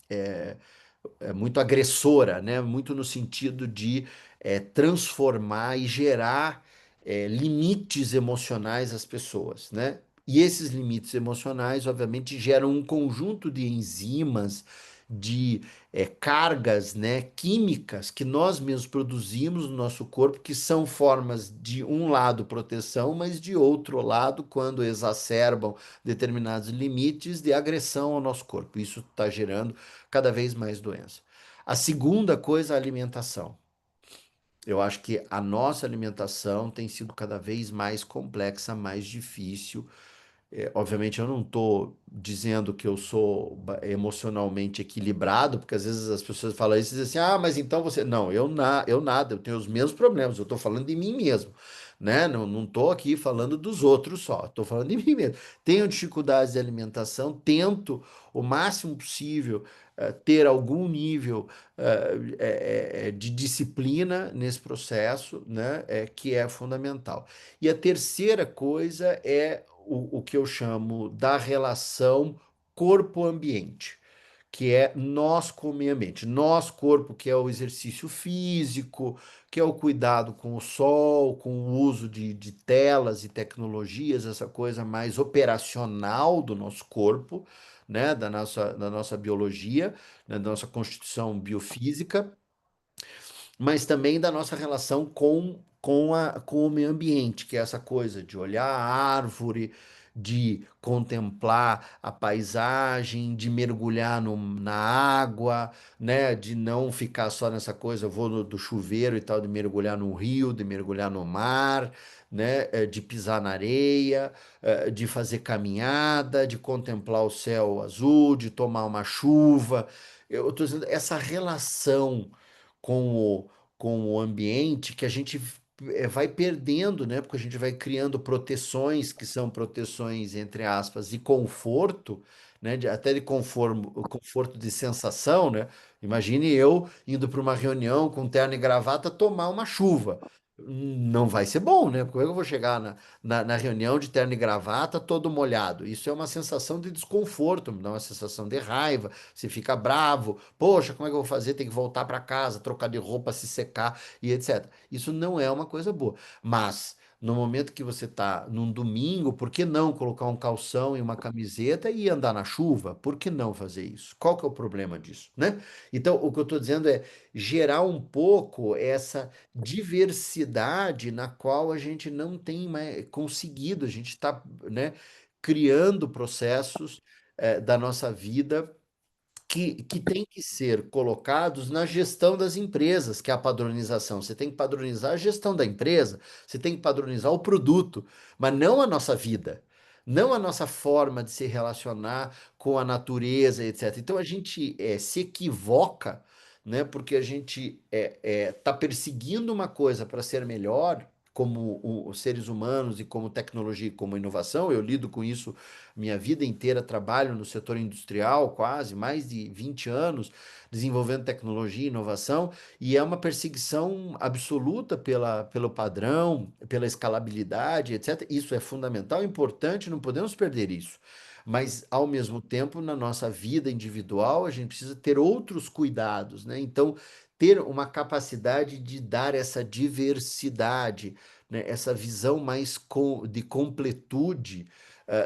Speaker 2: é, muito agressora, né? Muito no sentido de transformar e gerar limites emocionais às pessoas, né? E esses limites emocionais, obviamente, geram um conjunto de enzimas, de cargas, né, químicas que nós mesmos produzimos no nosso corpo, que são formas de um lado proteção, mas de outro lado, quando exacerbam determinados limites de agressão ao nosso corpo. Isso está gerando cada vez mais doença. A segunda coisa, a alimentação. Eu acho que a nossa alimentação tem sido cada vez mais complexa, mais difícil. Obviamente, eu não estou dizendo que eu sou emocionalmente equilibrado, porque às vezes as pessoas falam isso e dizem assim: ah, mas então você. Não, eu nada, eu tenho os mesmos problemas, eu estou falando de mim mesmo, né? Não estou aqui falando dos outros só, estou falando de mim mesmo. Tenho dificuldades de alimentação, tento o máximo possível ter algum nível de disciplina nesse processo, né? Que é fundamental. E a terceira coisa é o que eu chamo da relação corpo-ambiente, que é nós com o meio ambiente. Nós, corpo, que é o exercício físico, que é o cuidado com o sol, com o uso de telas e tecnologias, essa coisa mais operacional do nosso corpo, né, da nossa biologia, né, da nossa constituição biofísica, mas também da nossa relação com o meio ambiente, que é essa coisa de olhar a árvore, de contemplar a paisagem, de mergulhar na água, né? De não ficar só nessa coisa, eu vou do chuveiro e tal, de mergulhar no rio, de mergulhar no mar, né? De pisar na areia, de fazer caminhada, de contemplar o céu azul, de tomar uma chuva. Eu estou dizendo, essa relação com o ambiente que a gente vai perdendo, né? Porque a gente vai criando proteções que são proteções, entre aspas, de conforto, né? Até de conforto de sensação, né? Imagine eu indo para uma reunião com terno e gravata tomar uma chuva. Não vai ser bom, né? Como é que eu vou chegar na reunião de terno e gravata todo molhado? Isso é uma sensação de desconforto, me dá uma sensação de raiva. Você fica bravo. Poxa, como é que eu vou fazer? Tem que voltar para casa, trocar de roupa, se secar e etc. Isso não é uma coisa boa. Mas no momento que você está num domingo, por que não colocar um calção e uma camiseta e andar na chuva? Por que não fazer isso? Qual que é o problema disso, né? Então, o que eu estou dizendo é gerar um pouco essa diversidade na qual a gente não tem mais conseguido, a gente está, né, criando processos da nossa vida que tem que ser colocados na gestão das empresas, que é a padronização. Você tem que padronizar a gestão da empresa, você tem que padronizar o produto, mas não a nossa vida, não a nossa forma de se relacionar com a natureza, etc. Então a gente se equivoca, né, porque a gente está perseguindo uma coisa para ser melhor. Como os seres humanos e como tecnologia e como inovação, eu lido com isso minha vida inteira, trabalho no setor industrial, quase mais de 20 anos, desenvolvendo tecnologia e inovação, e é uma perseguição absoluta pelo padrão, pela escalabilidade, etc. Isso é fundamental, importante, não podemos perder isso. Mas, ao mesmo tempo, na nossa vida individual, a gente precisa ter outros cuidados, né? Então, ter uma capacidade de dar essa diversidade, né? Essa visão mais de completude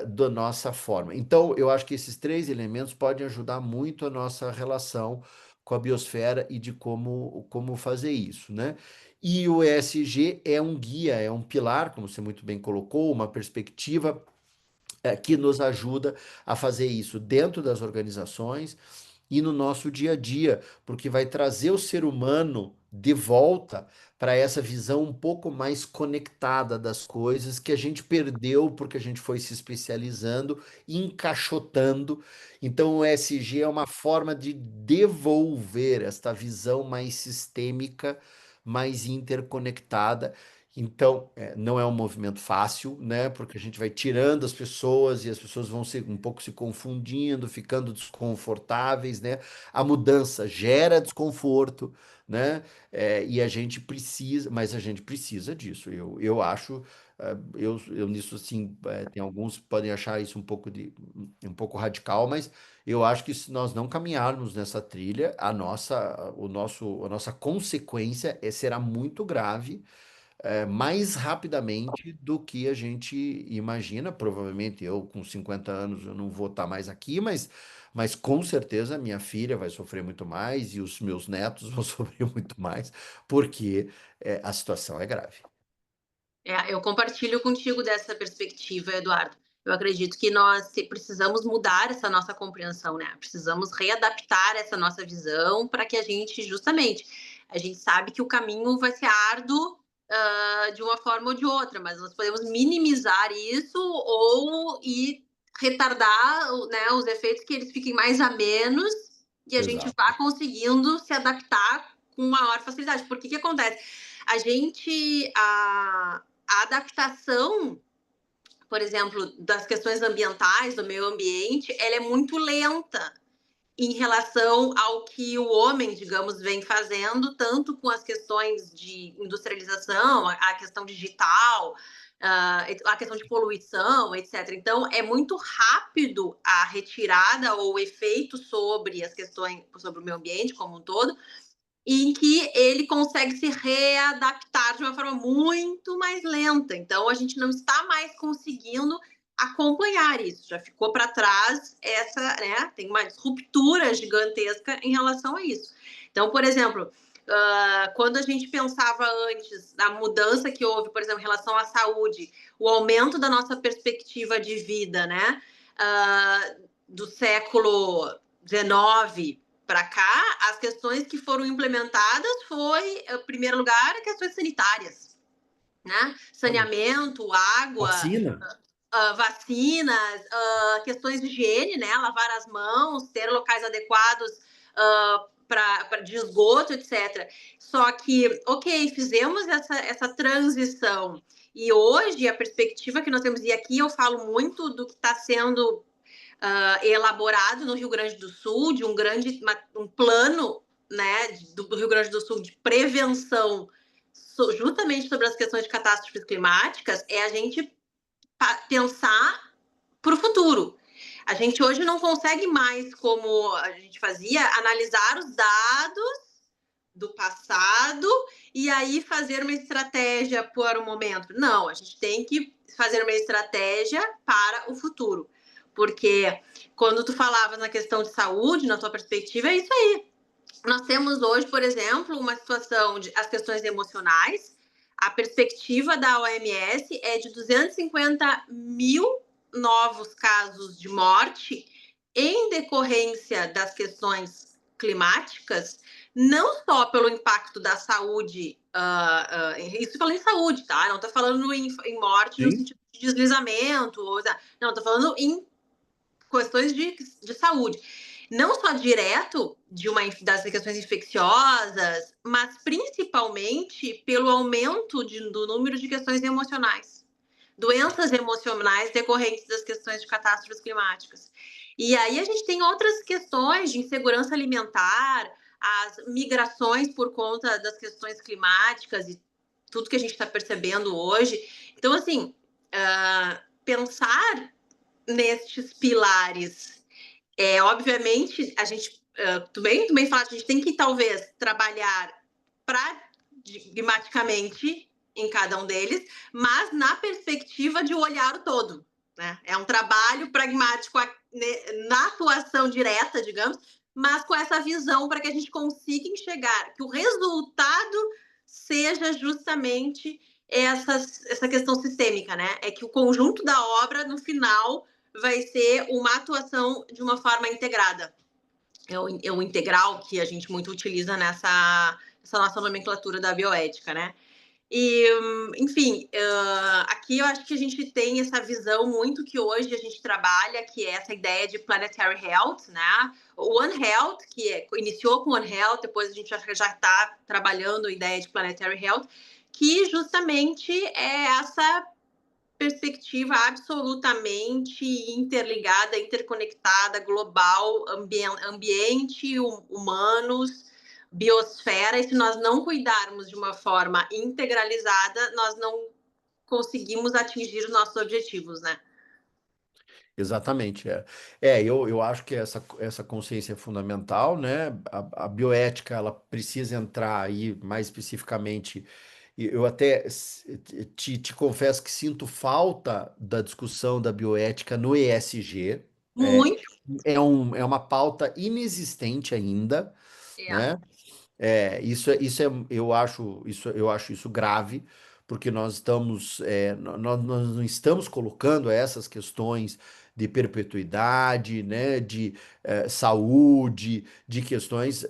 Speaker 2: da nossa forma. Então, eu acho que esses três elementos podem ajudar muito a nossa relação com a biosfera e de como fazer isso, né? E o ESG é um guia, é um pilar, como você muito bem colocou, uma perspectiva que nos ajuda a fazer isso dentro das organizações e no nosso dia a dia, porque vai trazer o ser humano de volta para essa visão um pouco mais conectada das coisas que a gente perdeu porque a gente foi se especializando e encaixotando. Então, o ESG é uma forma de devolver esta visão mais sistêmica, mais interconectada. Então, não é um movimento fácil, né? Porque a gente vai tirando as pessoas e as pessoas vão um pouco se confundindo, ficando desconfortáveis, né? A mudança gera desconforto, né? E a gente precisa, mas a gente precisa disso. Eu acho, eu nisso assim, tem alguns que podem achar isso um pouco radical, mas eu acho que se nós não caminharmos nessa trilha, a nossa consequência será muito grave mais rapidamente do que a gente imagina. Provavelmente eu, com 50 anos, eu não vou estar mais aqui, mas com certeza minha filha vai sofrer muito mais e os meus netos vão sofrer muito mais, porque a situação é grave.
Speaker 1: Eu compartilho contigo dessa perspectiva, Eduardo. Eu acredito que nós precisamos mudar essa nossa compreensão, né? Precisamos readaptar essa nossa visão para que a gente, justamente, a gente sabe que o caminho vai ser árduo de uma forma ou de outra, mas nós podemos minimizar isso ou ir retardar, né, os efeitos que eles fiquem mais a menos e a gente
Speaker 2: Exato.
Speaker 1: vá conseguindo se adaptar com maior facilidade. Porque o que acontece? A gente, a adaptação, por exemplo, das questões ambientais, do meio ambiente, ela é muito lenta em relação ao que o homem, digamos, vem fazendo, tanto com as questões de industrialização, a questão digital, a questão de poluição, etc. Então, é muito rápido a retirada ou o efeito sobre as questões, sobre o meio ambiente como um todo, em que ele consegue se readaptar de uma forma muito mais lenta. Então, a gente não está mais conseguindo acompanhar isso. Já ficou para trás essa, né? Tem uma ruptura gigantesca em relação a isso. Então, por exemplo, Quando a gente pensava antes na mudança que houve, por exemplo, em relação à saúde, o aumento da nossa perspectiva de vida, né? Do século XIX para cá, as questões que foram implementadas foi, em primeiro lugar, questões sanitárias, né? Saneamento, água,
Speaker 2: Vacina?
Speaker 1: vacinas, questões de higiene, né? Lavar as mãos, ter locais adequados de esgoto, etc. Só que, ok, fizemos essa transição. E hoje a perspectiva que nós temos, e aqui eu falo muito do que está sendo elaborado no Rio Grande do Sul, de um plano, né, do Rio Grande do Sul de prevenção justamente sobre as questões de catástrofes climáticas, é a gente pensar para o futuro. A gente hoje não consegue mais, como a gente fazia, analisar os dados do passado e aí fazer uma estratégia para o momento. Não, a gente tem que fazer uma estratégia para o futuro. Porque quando tu falavas na questão de saúde, na tua perspectiva, é isso aí. Nós temos hoje, por exemplo, uma situação de as questões emocionais. A perspectiva da OMS é de 250 mil novos casos de morte em decorrência das questões climáticas, não só pelo impacto da saúde, isso falando em saúde, tá? Não estou falando em morte no
Speaker 2: Sim.
Speaker 1: sentido de deslizamento, não, estou falando em questões de saúde. Não só direto das questões infecciosas, mas principalmente pelo aumento do número de questões emocionais. Doenças emocionais decorrentes das questões de catástrofes climáticas. E aí a gente tem outras questões de insegurança alimentar, as migrações por conta das questões climáticas e tudo que a gente está percebendo hoje. Então, assim, pensar nestes pilares. Obviamente, a gente, tu bem fala, a gente tem que talvez trabalhar pragmaticamente em cada um deles, mas na perspectiva de olhar o todo. Né? É um trabalho pragmático na atuação direta, digamos, mas com essa visão para que a gente consiga enxergar que o resultado seja justamente essa questão sistêmica, né? É que o conjunto da obra, no final, vai ser uma atuação de uma forma integrada. É o integral que a gente muito utiliza nessa nossa nomenclatura da bioética, né? E, enfim, aqui eu acho que a gente tem essa visão muito que hoje a gente trabalha, que é essa ideia de planetary health, né? O One Health, que iniciou com One Health, depois a gente já está trabalhando a ideia de planetary health, que justamente é essa perspectiva absolutamente interligada, interconectada, global, ambiente, humanos, biosfera, e se nós não cuidarmos de uma forma integralizada, nós não conseguimos atingir os nossos objetivos, né?
Speaker 2: Exatamente, eu acho que essa consciência é fundamental, né? A bioética, ela precisa entrar aí mais especificamente. E eu até te confesso que sinto falta da discussão da bioética no ESG. É,
Speaker 1: Muito.
Speaker 2: é uma pauta inexistente ainda,
Speaker 1: É.
Speaker 2: né? Eu acho isso grave, porque nós não estamos colocando essas questões de perpetuidade, né, de saúde, de questões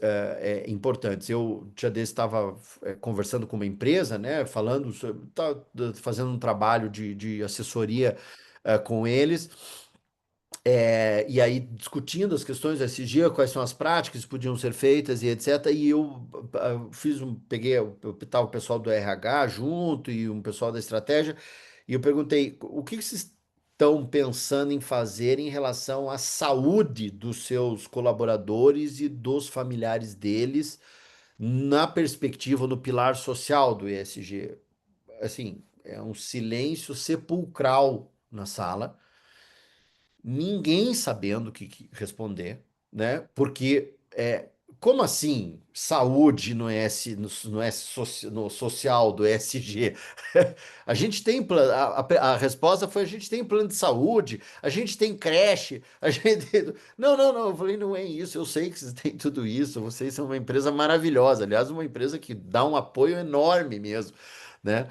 Speaker 2: importantes. Eu já desse estava conversando com uma empresa, né, fazendo um trabalho de assessoria com eles. E aí, discutindo as questões do SG, quais são as práticas que podiam ser feitas e etc. E eu peguei o pessoal do RH junto e um pessoal da estratégia, e eu perguntei o que vocês estão pensando em fazer em relação à saúde dos seus colaboradores e dos familiares deles, na perspectiva, no pilar social do ESG. Assim, é um silêncio sepulcral na sala, ninguém sabendo o que responder, né? Porque como assim saúde no social do ESG? A gente tem a resposta foi: a gente tem plano de saúde, a gente tem creche, a gente. Não, não, não. Eu falei: não é isso. Eu sei que vocês têm tudo isso. Vocês são uma empresa maravilhosa. Aliás, uma empresa que dá um apoio enorme mesmo, né?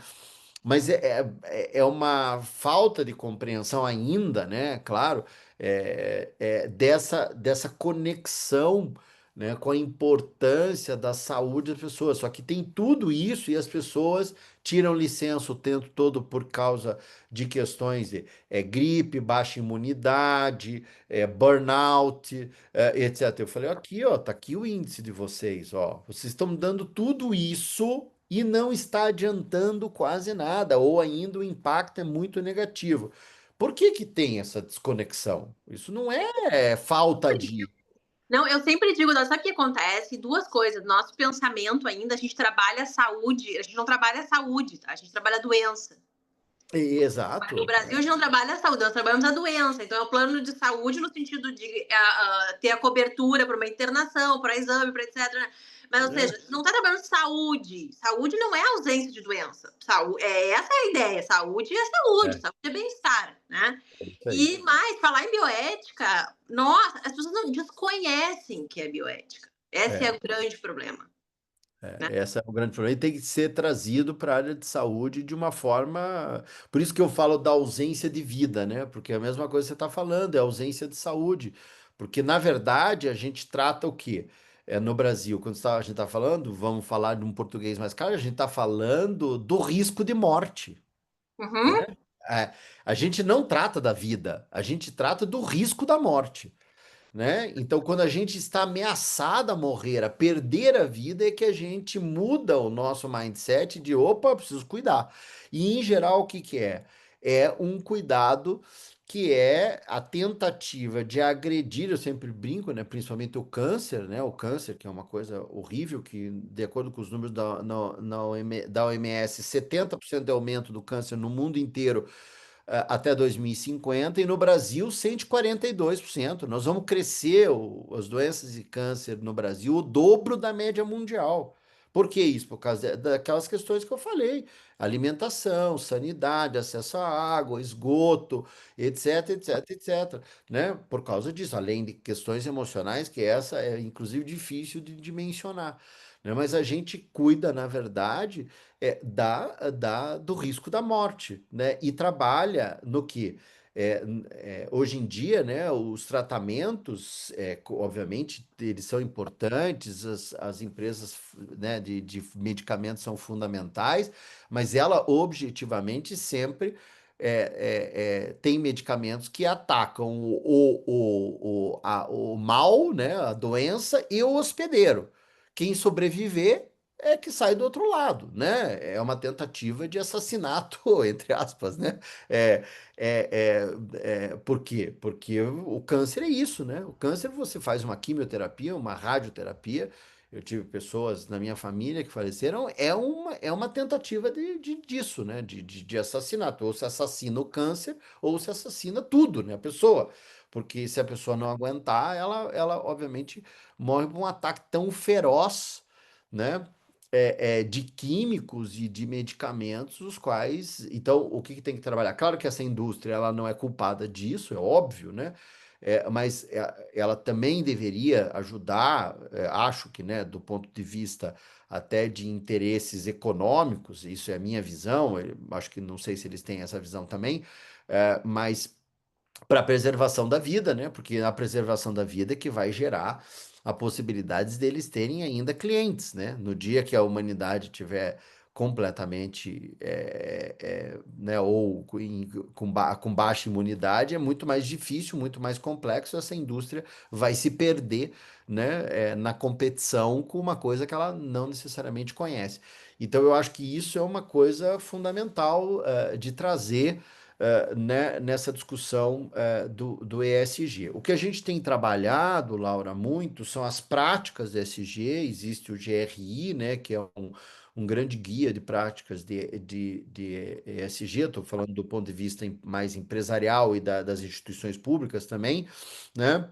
Speaker 2: Mas é uma falta de compreensão ainda, né? Claro, dessa conexão, né, com a importância da saúde das pessoas. Só que tem tudo isso e as pessoas tiram licença o tempo todo por causa de questões de gripe, baixa imunidade, burnout, etc. Eu falei: aqui, ó, tá aqui o índice de vocês, ó. Vocês estão dando tudo isso e não está adiantando quase nada, ou ainda o impacto é muito negativo. Por que que tem essa desconexão? Isso não é falta de.
Speaker 1: Não, eu sempre digo, sabe o que acontece? Duas coisas. Nosso pensamento ainda, a gente trabalha a saúde, a gente não trabalha a saúde, tá? A gente trabalha a doença. No
Speaker 2: Exato.
Speaker 1: Brasil, a gente não trabalha a saúde, nós trabalhamos a doença. Então, é o plano de saúde no sentido de ter a cobertura para uma internação, para exame, para etc. Né? Mas, ou
Speaker 2: É,
Speaker 1: seja, não está trabalhando saúde. Saúde não é ausência de doença. Saúde, essa é a ideia. Saúde é saúde,
Speaker 2: é,
Speaker 1: saúde é bem-estar, né?
Speaker 2: é isso aí.
Speaker 1: E mais, falar em bioética, nossa, as pessoas não desconhecem que é bioética. Esse é
Speaker 2: É.
Speaker 1: o grande problema, né?
Speaker 2: Esse é o grande problema. E tem que ser trazido para a área de saúde de uma forma. Por isso que eu falo da ausência de vida, né? Porque é a mesma coisa que você está falando, é ausência de saúde. Porque, na verdade, a gente trata o quê? No Brasil, quando a gente está falando, vamos falar de um português mais claro, a gente está falando do risco de morte, né?
Speaker 1: Uhum.
Speaker 2: É, a gente não trata da vida, a gente trata do risco da morte, né? Então, quando a gente está ameaçado a morrer, a perder a vida, é que a gente muda o nosso mindset de: opa, preciso cuidar. E, em geral, o que que é? É um cuidado que é a tentativa de agredir, eu sempre brinco, né? Principalmente o câncer, né? O câncer, que é uma coisa horrível, que, de acordo com os números da OMS, 70% de aumento do câncer no mundo inteiro até 2050 e no Brasil 142%. Nós vamos crescer as doenças de câncer no Brasil o dobro da média mundial. Por que isso? Por causa daquelas questões que eu falei: alimentação, sanidade, acesso à água, esgoto, etc, etc, etc, né? Por causa disso, além de questões emocionais, que essa é inclusive difícil de mencionar, né? Mas a gente cuida, na verdade, do risco da morte, né? E trabalha no que hoje em dia, né? Os tratamentos, obviamente, eles são importantes, as empresas, né, de medicamentos são fundamentais, mas ela objetivamente sempre tem medicamentos que atacam o mal, né? A doença e o hospedeiro. Quem sobreviver é que sai do outro lado, né? É uma tentativa de assassinato, entre aspas, né? É, por quê? Porque o câncer é isso, né? O câncer você faz uma quimioterapia, uma radioterapia. Eu tive pessoas na minha família que faleceram. É uma tentativa disso, né? De assassinato. Ou se assassina o câncer, ou se assassina tudo, né? A pessoa. Porque se a pessoa não aguentar, ela obviamente morre por um ataque tão feroz, né? De químicos e de medicamentos, os quais. Então, o que que tem que trabalhar? Claro que essa indústria ela não é culpada disso, é óbvio, né? Mas ela também deveria ajudar, acho que, né, do ponto de vista até de interesses econômicos, isso é a minha visão, acho que não sei se eles têm essa visão também, mas para a preservação da vida, né? Porque a preservação da vida é que vai gerar a possibilidade deles terem ainda clientes, né? No dia que a humanidade tiver completamente, né, ou com baixa imunidade, é muito mais difícil, muito mais complexo, essa indústria vai se perder, né, na competição com uma coisa que ela não necessariamente conhece. Então, eu acho que isso é uma coisa fundamental, de trazer né, nessa discussão do ESG. O que a gente tem trabalhado, Laura, muito são as práticas do ESG. Existe o GRI, né, que é um grande guia de práticas de ESG. Estou falando do ponto de vista mais empresarial e das instituições públicas também, né?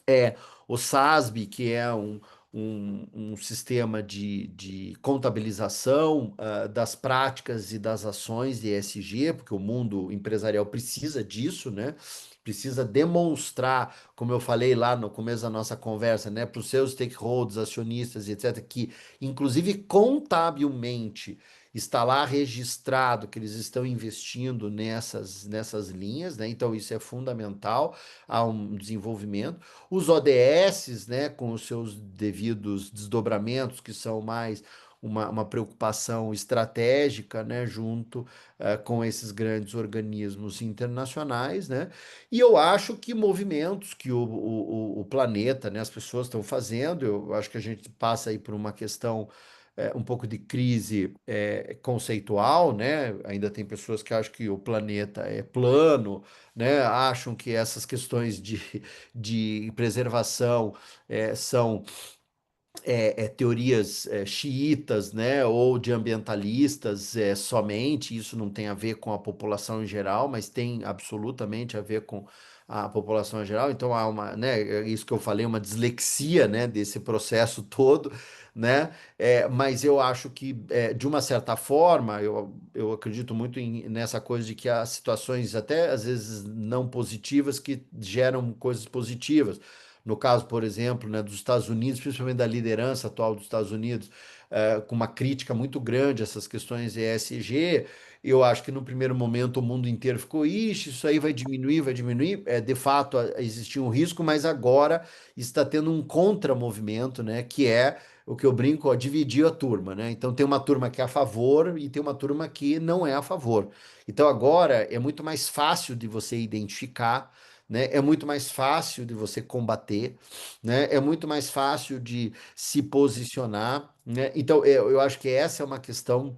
Speaker 2: É o SASB, que é um sistema de contabilização das práticas e das ações de ESG, porque o mundo empresarial precisa disso, né? Precisa demonstrar, como eu falei lá no começo da nossa conversa, né, para os seus stakeholders, acionistas e etc., que inclusive contabilmente está lá registrado que eles estão investindo nessas linhas, né? Então isso é fundamental, há um desenvolvimento. Os ODS, né, com os seus devidos desdobramentos, que são mais uma preocupação estratégica, né, junto com esses grandes organismos internacionais, né? E eu acho que movimentos que o planeta, né, as pessoas estão fazendo, eu acho que a gente passa aí por uma questão um pouco de crise conceitual, né? Ainda tem pessoas que acham que o planeta é plano, né? Acham que essas questões de preservação são teorias xiitas, né, ou de ambientalistas somente, isso não tem a ver com a população em geral, mas tem absolutamente a ver com a população em geral, então há uma, né, isso que eu falei, uma dislexia, né, desse processo todo, né, mas eu acho que, de uma certa forma, eu acredito muito nessa coisa de que há situações até, às vezes, não positivas que geram coisas positivas, no caso, por exemplo, né, dos Estados Unidos, principalmente da liderança atual dos Estados Unidos, com uma crítica muito grande a essas questões ESG, eu acho que no primeiro momento o mundo inteiro ficou, ixi, isso aí vai diminuir, vai diminuir. De fato, existia um risco, mas agora está tendo um contramovimento, né, que é o que eu brinco, ó, dividir a turma, né? Então tem uma turma que é a favor e tem uma turma que não é a favor. Então agora é muito mais fácil de você identificar, né? É muito mais fácil de você combater, né? É muito mais fácil de se posicionar, né? Então, eu acho que essa é uma questão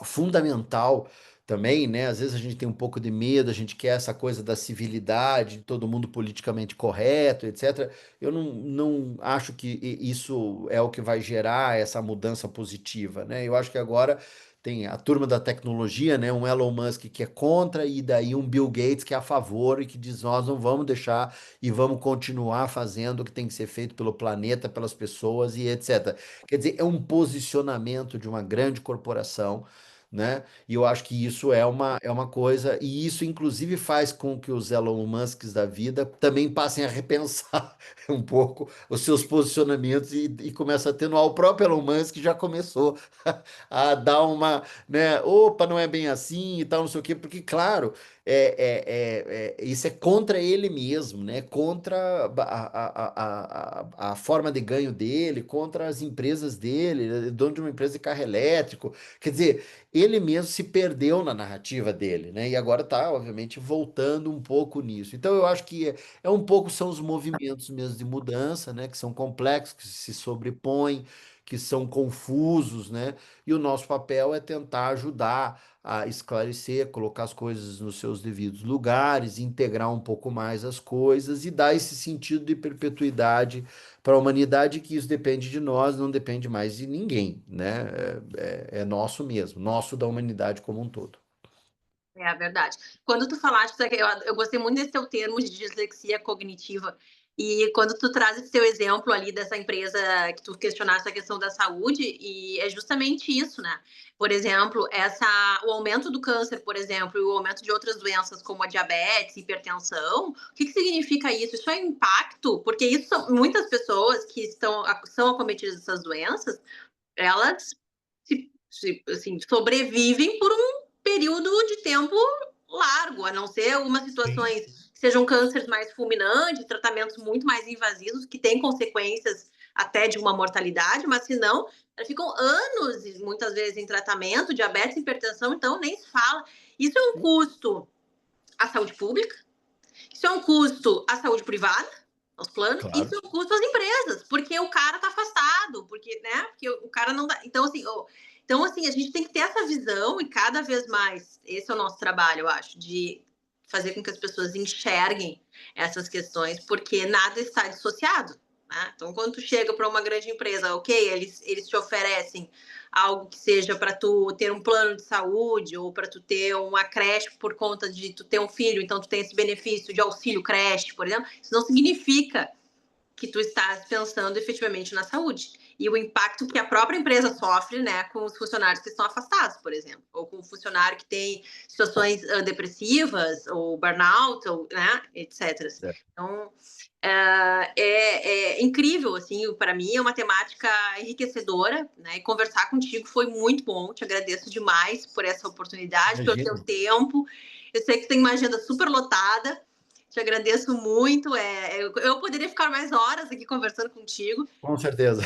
Speaker 2: fundamental também, né? Às vezes a gente tem um pouco de medo, a gente quer essa coisa da civilidade, todo mundo politicamente correto, etc. Eu não acho que isso é o que vai gerar essa mudança positiva, né? Eu acho que agora tem a turma da tecnologia, né? Um Elon Musk que é contra e daí um Bill Gates que é a favor e que diz nós não vamos deixar e vamos continuar fazendo o que tem que ser feito pelo planeta, pelas pessoas e etc. Quer dizer, é um posicionamento de uma grande corporação, né? E eu acho que isso é uma coisa, e isso inclusive faz com que os Elon Musks da vida também passem a repensar um pouco os seus posicionamentos e começa a atenuar. O próprio Elon Musk já começou a dar uma, né? Opa, não é bem assim e tal, não sei o quê, porque, claro, isso é contra ele mesmo, né? Contra a forma de ganho dele, contra as empresas dele, ele é dono de uma empresa de carro elétrico. Quer dizer, ele mesmo se perdeu na narrativa dele, né? E agora está, obviamente, voltando um pouco nisso. Então, eu acho que um pouco são os movimentos mesmo de mudança, né? Que são complexos, que se sobrepõem, que são confusos, né? E o nosso papel é tentar ajudar a esclarecer, colocar as coisas nos seus devidos lugares, integrar um pouco mais as coisas e dar esse sentido de perpetuidade para a humanidade, que isso depende de nós, não depende mais de ninguém, né? É nosso mesmo, nosso da humanidade como um todo.
Speaker 1: É a verdade. Quando tu falaste, eu gostei muito desse teu termo de dislexia cognitiva. E quando tu traz esse teu exemplo ali dessa empresa que tu questionaste a questão da saúde, e é justamente isso, né? Por exemplo, o aumento do câncer, por exemplo, e o aumento de outras doenças como a diabetes, hipertensão, o que significa isso? Isso é impacto, porque isso são muitas pessoas que são acometidas dessas doenças, elas assim, sobrevivem por um período de tempo largo, a não ser algumas
Speaker 2: Sim.
Speaker 1: situações que sejam cânceres mais fulminantes, tratamentos muito mais invasivos, que têm consequências até de uma mortalidade, mas se não, elas ficam anos, muitas vezes, em tratamento, diabetes, hipertensão, então nem se fala. Isso é um custo à saúde pública, isso é um custo à saúde privada, aos planos, isso
Speaker 2: Claro.
Speaker 1: é um custo às empresas, porque o cara tá afastado, porque, né, porque o cara não dá. Então, assim, a gente tem que ter essa visão e cada vez mais, esse é o nosso trabalho, eu acho, de fazer com que as pessoas enxerguem essas questões, porque nada está dissociado. Né? Então, quando tu chega para uma grande empresa, ok, eles te oferecem algo que seja para tu ter um plano de saúde ou para tu ter uma creche por conta de tu ter um filho, então tu tem esse benefício de auxílio creche, por exemplo, isso não significa que tu estás pensando efetivamente na saúde. E o impacto que a própria empresa sofre, né, com os funcionários que estão afastados, por exemplo, ou com o funcionário que tem situações depressivas, ou burnout, ou, né, etc.
Speaker 2: Certo.
Speaker 1: Então, é incrível, assim, para mim é uma temática enriquecedora, né, e conversar contigo foi muito bom, te agradeço demais por essa oportunidade, pelo teu
Speaker 2: Imagina,
Speaker 1: tempo, eu sei que tem uma agenda super lotada, te agradeço muito, eu poderia ficar mais horas aqui conversando contigo,
Speaker 2: com certeza.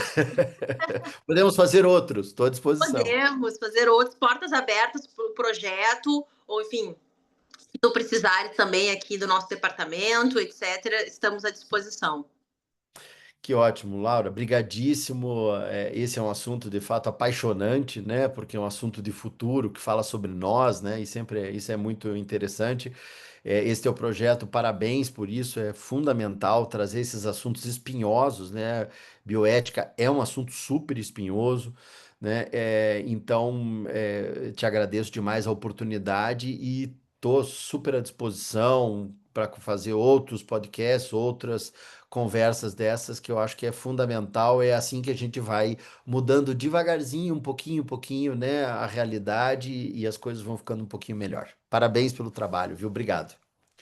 Speaker 2: Podemos fazer outros, estou à disposição.
Speaker 1: podemos fazer outras portas abertas para o projeto, ou enfim, se tu precisares também aqui do nosso departamento, etc., estamos à disposição.
Speaker 2: Que ótimo, Laura. Brigadíssimo. Esse é um assunto de fato apaixonante, né? Porque é um assunto de futuro que fala sobre nós, né? E sempre isso é muito interessante. Esse teu projeto, parabéns por isso. É fundamental trazer esses assuntos espinhosos, né? Bioética é um assunto super espinhoso, né? Então, te agradeço demais a oportunidade e estou super à disposição para fazer outros podcasts, outras conversas dessas que eu acho que é fundamental. É assim que a gente vai mudando devagarzinho, um pouquinho, né, a realidade e as coisas vão ficando um pouquinho melhor. Parabéns pelo trabalho, viu? Obrigado.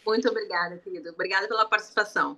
Speaker 1: Muito obrigada, querido. Obrigada pela participação.